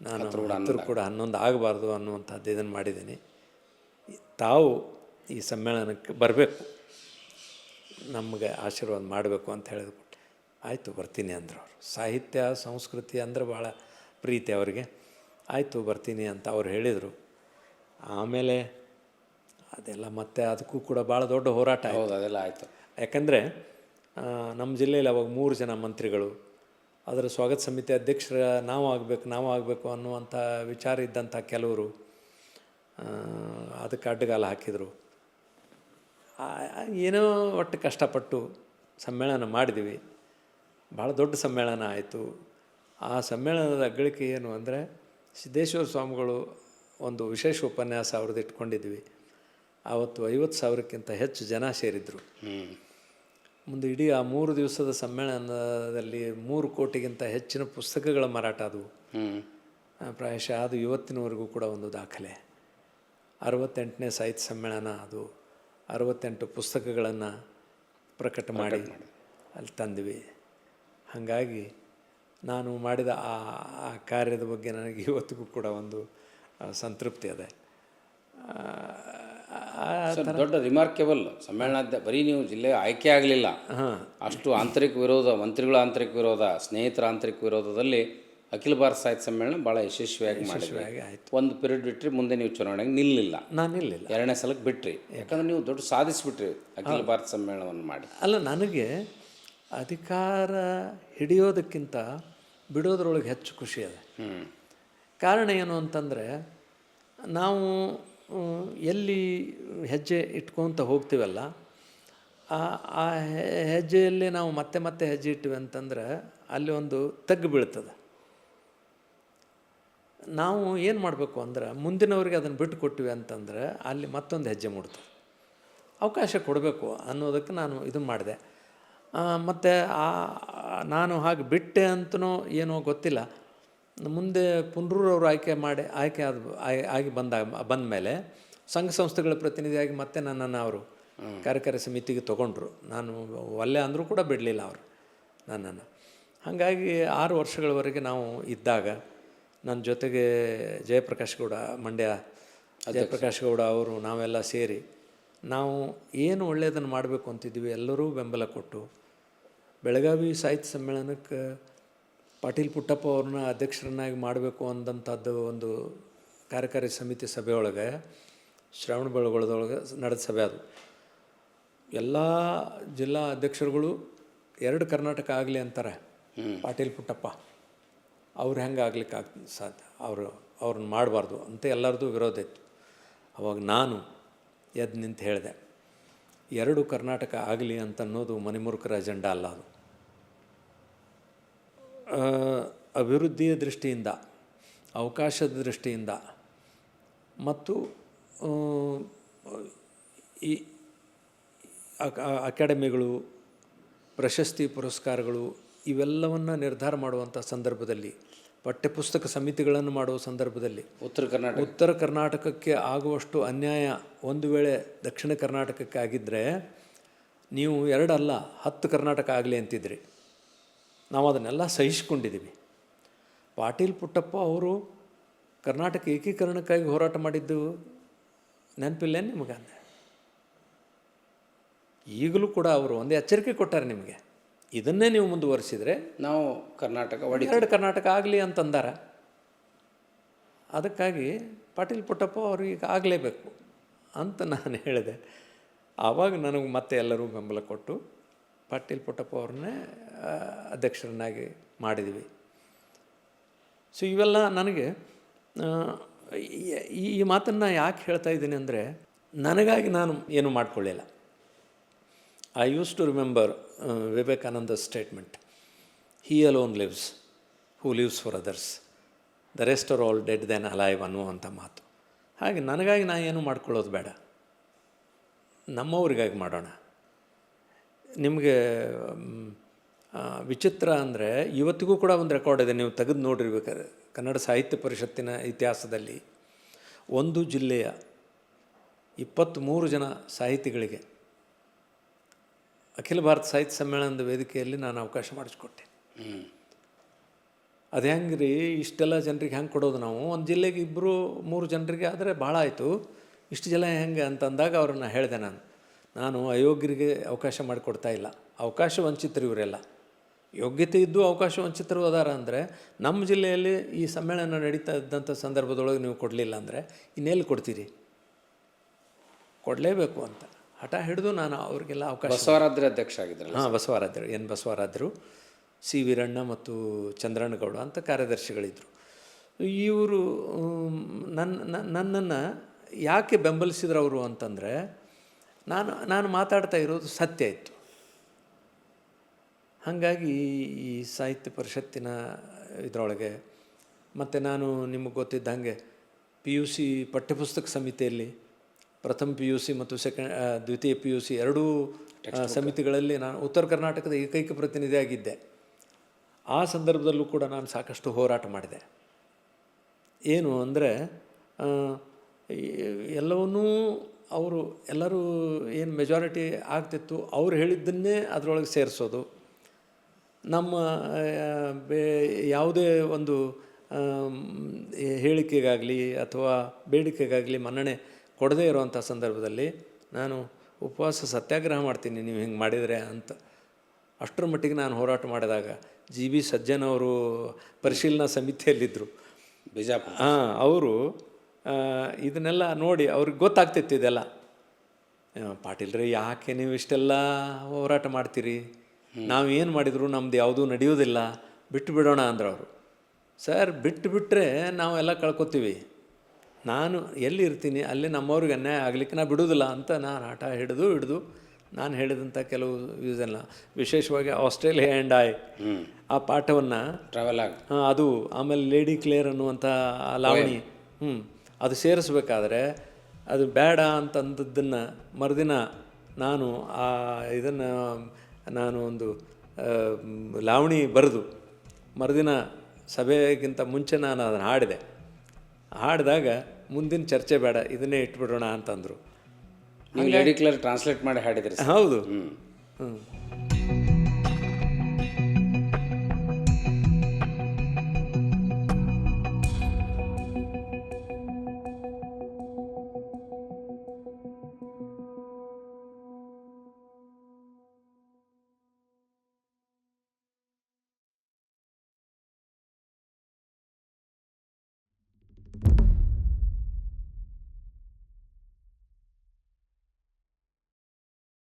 ನಾನು ಹತ್ತರೂ ಕೂಡ 11 ಆಗಬಾರ್ದು ಅನ್ನುವಂಥದ್ದು ಇದನ್ನು ಮಾಡಿದ್ದೀನಿ. ತಾವು ಈ ಸಮ್ಮೇಳನಕ್ಕೆ ಬರಬೇಕು, ನಮಗೆ ಆಶೀರ್ವಾದ ಮಾಡಬೇಕು ಅಂತ ಹೇಳಿದ್ಬಿಟ್ಟು ಆಯಿತು ಬರ್ತೀನಿ ಅಂದರು ಅವರು. ಸಾಹಿತ್ಯ ಸಂಸ್ಕೃತಿ ಅಂದರೆ ಭಾಳ ಪ್ರೀತಿ ಅವರಿಗೆ. ಆಯಿತು ಬರ್ತೀನಿ ಅಂತ ಅವ್ರು ಹೇಳಿದರು. ಆಮೇಲೆ ಅದೆಲ್ಲ ಮತ್ತೆ ಅದಕ್ಕೂ ಕೂಡ ಭಾಳ ದೊಡ್ಡ ಹೋರಾಟ ಆಯಿತು. ಅದೆಲ್ಲ ಆಯಿತು. ಯಾಕಂದರೆ ನಮ್ಮ ಜಿಲ್ಲೆಯಲ್ಲಿ ಅವಾಗ 3 ಜನ ಮಂತ್ರಿಗಳು, ಅದರ ಸ್ವಾಗತ ಸಮಿತಿ ಅಧ್ಯಕ್ಷರ ನಾವು ಆಗಬೇಕು ಅನ್ನುವಂಥ ವಿಚಾರ ಇದ್ದಂಥ ಕೆಲವರು ಅದಕ್ಕೆ ಅಡ್ಡಗಾಲ ಹಾಕಿದರು. ಏನೋ ಒಟ್ಟು ಕಷ್ಟಪಟ್ಟು ಸಮ್ಮೇಳನ ಮಾಡಿದ್ವಿ. ಭಾಳ ದೊಡ್ಡ ಸಮ್ಮೇಳನ ಆಯಿತು. ಆ ಸಮ್ಮೇಳನದ ಅಗ್ಗಳಿಕೆ ಏನು ಅಂದರೆ, ಸಿದ್ದೇಶ್ವರ ಸ್ವಾಮಿಗಳು ಒಂದು ವಿಶೇಷ ಉಪನ್ಯಾಸ ಅವ್ರದ್ದು ಇಟ್ಕೊಂಡಿದ್ವಿ. ಆವತ್ತು 50,000ಕ್ಕಿಂತ ಹೆಚ್ಚು ಜನ ಸೇರಿದ್ರು. ಮುಂದೆ ಇಡೀ ಆ 3 ದಿವಸದ ಸಮ್ಮೇಳನದಲ್ಲಿ 3 ಕೋಟಿಗಿಂತ ಹೆಚ್ಚಿನ ಪುಸ್ತಕಗಳ ಮಾರಾಟ ಆದವು. ಪ್ರಾಯಶಃ ಅದು ಇವತ್ತಿನವರೆಗೂ ಕೂಡ ಒಂದು ದಾಖಲೆ. 68ನೇ ಸಾಹಿತ್ಯ ಸಮ್ಮೇಳನ ಅದು. 68 ಪುಸ್ತಕಗಳನ್ನು ಪ್ರಕಟ ಮಾಡಿ ಅಲ್ಲಿ ತಂದ್ವಿ. ಹಾಗಾಗಿ ನಾನು ಮಾಡಿದ ಆ ಕಾರ್ಯದ ಬಗ್ಗೆ ನನಗೆ ಇವತ್ತಿಗೂ ಕೂಡ ಒಂದು ಸಂತೃಪ್ತಿ ಇದೆ. ದೊಡ್ಡ ರಿಮಾರ್ಕೆಬಲ್ ಸಮ್ಮೇಳನ. ಬರೀ ನೀವು ಜಿಲ್ಲೆ ಆಯ್ಕೆ ಆಗಲಿಲ್ಲ, ಅಷ್ಟು ಆಂತರಿಕ ವಿರೋಧ, ಮಂತ್ರಿಗಳ ಆಂತರಿಕ ವಿರೋಧ, ಸ್ನೇಹಿತರ ಆಂತರಿಕ ವಿರೋಧದಲ್ಲಿ ಅಖಿಲ ಭಾರತ ಸಾಹಿತ್ಯ ಸಮ್ಮೇಳನ ಭಾಳ ಯಶಸ್ವಿಯಾಗಿ ಆಯಿತು. ಒಂದು ಪೀರಿಯಡ್ ಬಿಟ್ಟರೆ ಮುಂದೆ ನೀವು ಚುನಾವಣೆಗೆ ನಿಲ್ಲಿಲ್ಲ. ನಾನು ನಿಲ್ಲಿಲ್ಲ. 2ನೇ ಸಲಕ್ಕೆ ಬಿಟ್ರಿ. ಯಾಕಂದ್ರೆ ನೀವು ದೊಡ್ಡ ಸಾಧಿಸಿಬಿಟ್ರಿ ಅಖಿಲ ಭಾರತ ಸಮ್ಮೇಳನವನ್ನು ಮಾಡಿ. ಅಲ್ಲ, ನನಗೆ ಅಧಿಕಾರ ಹಿಡಿಯೋದಕ್ಕಿಂತ ಬಿಡೋದ್ರೊಳಗೆ ಹೆಚ್ಚು ಖುಷಿ ಅದ. ಕಾರಣ ಏನು ಅಂತಂದರೆ, ನಾವು ಎಲ್ಲಿ ಹೆಜ್ಜೆ ಇಟ್ಕೊತ ಹೋಗ್ತೀವಲ್ಲ, ಆ ಹೆಜ್ಜೆಯಲ್ಲಿ ನಾವು ಮತ್ತೆ ಹೆಜ್ಜೆ ಇಟ್ಟಿವಿ ಅಂತಂದ್ರೆ ಅಲ್ಲಿ ಒಂದು ತಗ್ಗು ಬೀಳ್ತದೆ. ನಾವು ಏನು ಮಾಡಬೇಕು ಅಂದ್ರೆ, ಮುಂದಿನವ್ರಿಗೆ ಅದನ್ನು ಬಿಟ್ಟು ಕೊಟ್ಟಿವಿ ಅಂತಂದ್ರೆ ಅಲ್ಲಿ ಮತ್ತೊಂದು ಹೆಜ್ಜೆ ಮೂಡ್ತದೆ. ಅವಕಾಶ ಕೊಡಬೇಕು ಅನ್ನೋದಕ್ಕೆ ನಾನು ಇದನ್ನು ಮಾಡಿದೆ. ಮತ್ತು ನಾನು ಹಾಗೆ ಬಿಟ್ಟೆ ಅಂತನೋ ಏನೋ ಗೊತ್ತಿಲ್ಲ. ಮುಂದೆ ಪುನರೂರವರು ಆಗಿ ಬಂದ ಮೇಲೆ ಸಂಘ ಸಂಸ್ಥೆಗಳ ಪ್ರತಿನಿಧಿಯಾಗಿ ಮತ್ತೆ ನನ್ನನ್ನು ಅವರು ಕಾರ್ಯಕಾರಿ ಸಮಿತಿಗೆ ತೊಗೊಂಡ್ರು. ನಾನು ಒಲ್ಲೆ ಅಂದರೂ ಕೂಡ ಬಿಡಲಿಲ್ಲ ಅವರು ನನ್ನನ್ನು. ಹಾಗಾಗಿ 6 ವರ್ಷಗಳವರೆಗೆ ನಾವು ಇದ್ದಾಗ ನನ್ನ ಜೊತೆಗೆ ಜಯಪ್ರಕಾಶ್ ಗೌಡ, ಮಂಡ್ಯ ಜಯಪ್ರಕಾಶ್ ಗೌಡ ಅವರು, ನಾವೆಲ್ಲ ಸೇರಿ ನಾವು ಏನು ಒಳ್ಳೆಯದನ್ನು ಮಾಡಬೇಕು ಅಂತಿದ್ವಿ ಎಲ್ಲರೂ ಬೆಂಬಲ ಕೊಟ್ಟು ಬೆಳಗಾವಿ ಸಾಹಿತ್ಯ ಸಮ್ಮೇಳನಕ್ಕೆ ಪಾಟೀಲ್ ಪುಟ್ಟಪ್ಪ ಅವ್ರನ್ನ ಅಧ್ಯಕ್ಷರನ್ನಾಗಿ ಮಾಡಬೇಕು ಅಂದಂಥದ್ದು ಒಂದು ಕಾರ್ಯಕಾರಿ ಸಮಿತಿ ಸಭೆಯೊಳಗೆ, ಶ್ರವಣಬೆಳಗೊಳದೊಳಗೆ ನಡೆದ ಸಭೆ ಅದು. ಎಲ್ಲ ಜಿಲ್ಲಾ ಅಧ್ಯಕ್ಷರುಗಳು 2 ಕರ್ನಾಟಕ ಆಗಲಿ ಅಂತಾರೆ. ಪಾಟೀಲ್ ಪುಟ್ಟಪ್ಪ ಅವ್ರು ಹೆಂಗೆ ಆಗ್ಲಿಕ್ಕೆ ಸಾಧ್ಯ, ಅವ್ರನ್ನ ಮಾಡಬಾರ್ದು ಅಂತ ಎಲ್ಲರದ್ದು ವಿರೋಧ ಇತ್ತು. ಅವಾಗ ನಾನು ಎದ್ದು ನಿಂತು ಹೇಳಿದೆ, 2 ಕರ್ನಾಟಕ ಆಗಲಿ ಅಂತ ಅನ್ನೋದು ಮಣಿಮುರುಕರ ಅಜೆಂಡಾ ಅಲ್ಲ. ಅದು ಅಭಿವೃದ್ಧಿಯ ದೃಷ್ಟಿಯಿಂದ, ಅವಕಾಶದ ದೃಷ್ಟಿಯಿಂದ ಮತ್ತು ಅಕಾಡೆಮಿಗಳು, ಪ್ರಶಸ್ತಿ ಪುರಸ್ಕಾರಗಳು ಇವೆಲ್ಲವನ್ನು ನಿರ್ಧಾರ ಮಾಡುವಂಥ ಸಂದರ್ಭದಲ್ಲಿ, ಪಠ್ಯಪುಸ್ತಕ ಸಮಿತಿಗಳನ್ನು ಮಾಡುವ ಸಂದರ್ಭದಲ್ಲಿ ಉತ್ತರ ಕರ್ನಾಟಕಕ್ಕೆ ಆಗುವಷ್ಟು ಅನ್ಯಾಯ ಒಂದು ವೇಳೆ ದಕ್ಷಿಣ ಕರ್ನಾಟಕಕ್ಕೆ ಆಗಿದ್ದರೆ ನೀವು 2 ಅಲ್ಲ 10 ಕರ್ನಾಟಕ ಆಗಲಿ ಅಂತಿದ್ರಿ. ನಾವು ಅದನ್ನೆಲ್ಲ ಸಹಿಸ್ಕೊಂಡಿದ್ದೀವಿ. ಪಾಟೀಲ್ ಪುಟ್ಟಪ್ಪ ಅವರು ಕರ್ನಾಟಕ ಏಕೀಕರಣಕ್ಕಾಗಿ ಹೋರಾಟ ಮಾಡಿದ್ದು ನೆನಪಿಲ್ಲ ನಿಮಗೆ? ಈಗಲೂ ಕೂಡ ಅವರು ಒಂದು ಎಚ್ಚರಿಕೆ ಕೊಟ್ಟಾರೆ ನಿಮಗೆ, ಇದನ್ನೇ ನೀವು ಮುಂದುವರಿಸಿದರೆ ನಾವು ಕರ್ನಾಟಕ 2 ಕರ್ನಾಟಕ ಆಗಲಿ ಅಂತಂದಾರ. ಅದಕ್ಕಾಗಿ ಪಾಟೀಲ್ ಪುಟ್ಟಪ್ಪ ಅವರು ಈಗ ಆಗಲೇಬೇಕು ಅಂತ ನಾನು ಹೇಳಿದೆ. ಆವಾಗ ನನಗೆ ಮತ್ತೆ ಎಲ್ಲರೂ ಬೆಂಬಲ ಕೊಟ್ಟು ಪಾಟೀಲ್ ಪುಟ್ಟಪ್ಪ ಅವ್ರನ್ನೇ ಅಧ್ಯಕ್ಷರನ್ನಾಗಿ ಮಾಡಿದ್ವಿ. ಸೊ ಇವೆಲ್ಲ ನನಗೆ ಈ ಮಾತನ್ನು ಯಾಕೆ ಹೇಳ್ತಾ ಇದ್ದೀನಿ ಅಂದರೆ, ನನಗಾಗಿ ನಾನು ಏನು ಮಾಡಿಕೊಳ್ಳಿಲ್ಲ. I use to remember Vivekananda statement, he alone lives who lives for others, the rest are all dead than alive ಅನ್ನುವಂಥ ಮಾತು. ಹಾಗೆ ನನಗಾಗಿ ನಾನು ಏನು ಮಾಡ್ಕೊಳ್ಳೋದು ಬೇಡ, ನಮ್ಮವ್ರಿಗಾಗಿ ಮಾಡೋಣ. ನಿಮಗೆ ವಿಚಿತ್ರ ಅಂದರೆ ಇವತ್ತಿಗೂ ಕೂಡ ಒಂದು ರೆಕಾರ್ಡ್ ಇದೆ, ನೀವು ತೆಗೆದು ನೋಡಿರ್ಬೇಕಾದ್ರೆ. ಕನ್ನಡ ಸಾಹಿತ್ಯ ಪರಿಷತ್ತಿನ ಇತಿಹಾಸದಲ್ಲಿ ಒಂದು ಜಿಲ್ಲೆಯ 23 ಜನ ಸಾಹಿತಿಗಳಿಗೆ ಅಖಿಲ ಭಾರತ ಸಾಹಿತ್ಯ ಸಮ್ಮೇಳನದ ವೇದಿಕೆಯಲ್ಲಿ ನಾನು ಅವಕಾಶ ಮಾಡಿಸ್ಕೊಟ್ಟೆ. ಅದು ಹೆಂಗೆ ರೀ, ಇಷ್ಟೆಲ್ಲ ಜನರಿಗೆ ಹೆಂಗೆ ಕೊಡೋದು ನಾವು? ಒಂದು ಜಿಲ್ಲೆಗೆ 2-3 ಜನರಿಗೆ ಆದರೆ ಭಾಳ ಆಯಿತು, ಇಷ್ಟು ಜನ ಹೆಂಗೆ ಅಂತಂದಾಗ ಅವ್ರನ್ನ ಹೇಳಿದೆ ನಾನು ಅಯೋಗ್ಯರಿಗೆ ಅವಕಾಶ ಮಾಡಿಕೊಡ್ತಾ ಇಲ್ಲ, ಅವಕಾಶ ವಂಚಿತರು ಇವರೆಲ್ಲ. ಯೋಗ್ಯತೆ ಇದ್ದು ಅವಕಾಶ ವಂಚಿತರು ಅದಾರ ಅಂದರೆ, ನಮ್ಮ ಜಿಲ್ಲೆಯಲ್ಲಿ ಈ ಸಮ್ಮೇಳನ ನಡೀತಾ ಇದ್ದಂಥ ಸಂದರ್ಭದೊಳಗೆ ನೀವು ಕೊಡಲಿಲ್ಲ ಅಂದರೆ ಇನ್ನೆಲ್ಲಿ ಕೊಡ್ತೀರಿ? ಕೊಡಲೇಬೇಕು ಅಂತ ಹಠ ಹಿಡಿದು ನಾನು ಅವ್ರಿಗೆಲ್ಲ ಅವಕಾಶ. ಬಸವರಾಜರು ಅಧ್ಯಕ್ಷ ಆಗಿದ್ದರು. ಹಾಂ, ಬಸವರಾಜರು, ಬಸವರಾಜರು, ಸಿ ವೀರಣ್ಣ ಮತ್ತು ಚಂದ್ರಣ್ಣಗೌಡ ಅಂತ ಕಾರ್ಯದರ್ಶಿಗಳಿದ್ದರು. ಇವರು ನನ್ನನ್ನು ಯಾಕೆ ಬೆಂಬಲಿಸಿದ್ರು ಅವರು ಅಂತಂದರೆ, ನಾನು ಮಾತಾಡ್ತಾ ಇರೋದು ಸತ್ಯ ಇತ್ತು. ಹಾಗಾಗಿ ಈ ಸಾಹಿತ್ಯ ಪರಿಷತ್ತಿನ ಇದರೊಳಗೆ ಮತ್ತು ನಾನು ನಿಮಗೆ ಗೊತ್ತಿದ್ದಂಗೆ PUC ಪಠ್ಯಪುಸ್ತಕ ಸಮಿತಿಯಲ್ಲಿ ಪ್ರಥಮ PUC ಮತ್ತು ದ್ವಿತೀಯ PUC ಎರಡೂ ಸಮಿತಿಗಳಲ್ಲಿ ನಾನು ಉತ್ತರ ಕರ್ನಾಟಕದ ಏಕೈಕ ಪ್ರತಿನಿಧಿಯಾಗಿದ್ದೆ. ಆ ಸಂದರ್ಭದಲ್ಲೂ ಕೂಡ ನಾನು ಸಾಕಷ್ಟು ಹೋರಾಟ ಮಾಡಿದೆ. ಏನು ಅಂದರೆ, ಎಲ್ಲವನ್ನೂ ಎಲ್ಲರೂ ಏನು ಮೆಜಾರಿಟಿ ಆಗ್ತಿತ್ತು ಅವ್ರು ಹೇಳಿದ್ದನ್ನೇ ಅದರೊಳಗೆ ಸೇರಿಸೋದು, ನಮ್ಮ ಯಾವುದೇ ಒಂದು ಹೇಳಿಕೆಗಾಗಲಿ ಅಥವಾ ಬೇಡಿಕೆಗಾಗಲಿ ಮನ್ನಣೆ ಕೊಡದೇ ಇರುವಂಥ ಸಂದರ್ಭದಲ್ಲಿ ನಾನು ಉಪವಾಸ ಸತ್ಯಾಗ್ರಹ ಮಾಡ್ತೀನಿ ನೀವು ಹಿಂಗೆ ಮಾಡಿದರೆ ಅಂತ ಅಷ್ಟರ ಮಟ್ಟಿಗೆ ನಾನು ಹೋರಾಟ ಮಾಡಿದಾಗ GB ಸಜ್ಜನ್ ಅವರು ಪರಿಶೀಲನಾ ಸಮಿತಿಯಲ್ಲಿದ್ದರು ಬಿಜಾಪುರ. ಅವರು ಇದನ್ನೆಲ್ಲ ನೋಡಿ ಅವ್ರಿಗೆ ಗೊತ್ತಾಗ್ತಿತ್ತು ಇದೆಲ್ಲ. ಪಾಟೀಲ್ರಿ, ಯಾಕೆ ನೀವು ಇಷ್ಟೆಲ್ಲ ಹೋರಾಟ ಮಾಡ್ತೀರಿ, ನಾವು ಏನು ಮಾಡಿದ್ರು ನಮ್ದು ಯಾವುದೂ ನಡೆಯೋದಿಲ್ಲ, ಬಿಟ್ಟು ಬಿಡೋಣ ಅಂದ್ರೆ ಅವರು. ಸರ್, ಬಿಟ್ಟರೆ ನಾವೆಲ್ಲ ಕಳ್ಕೊತೀವಿ, ನಾನು ಎಲ್ಲಿ ಇರ್ತೀನಿ ಅಲ್ಲಿ ನಮ್ಮವ್ರಿಗೆ ಅನ್ಯಾಯ ಆಗಲಿಕ್ಕೆ ನಾನು ಬಿಡೋದಿಲ್ಲ ಅಂತ ನಾನು ಹಠ ಹಿಡಿದು ನಾನು ಹೇಳಿದಂಥ ಕೆಲವು ಇದೆಲ್ಲ, ವಿಶೇಷವಾಗಿ ಆಸ್ಟ್ರೇಲಿಯಾ ಆ್ಯಂಡ್ ಆ ಪಾಠವನ್ನು ಅದು, ಆಮೇಲೆ ಲೇಡಿ ಕ್ಲೇರ್ ಅನ್ನುವಂಥ ಲಾವಣಿ, ಅದು ಸೇರಿಸ್ಬೇಕಾದ್ರೆ ಅದು ಬೇಡ ಅಂತಂದದ್ದನ್ನು ಮರುದಿನ ನಾನು ನಾನು ಒಂದು ಲಾವಣಿ ಬರೆದು ಮರುದಿನ ಸಭೆಗಿಂತ ಮುಂಚೆ ನಾನು ಅದನ್ನು ಹಾಡಿದಾಗ ಮುಂದಿನ ಚರ್ಚೆ ಬೇಡ, ಇದನ್ನೇ ಇಟ್ಬಿಡೋಣ ಅಂತಂದರು. ಲೇಡಿ ಕ್ಲೇರ್ ಟ್ರಾನ್ಸ್ಲೇಟ್ ಮಾಡಿ ಹಾಡಿದ್ರಿ? ಹೌದು.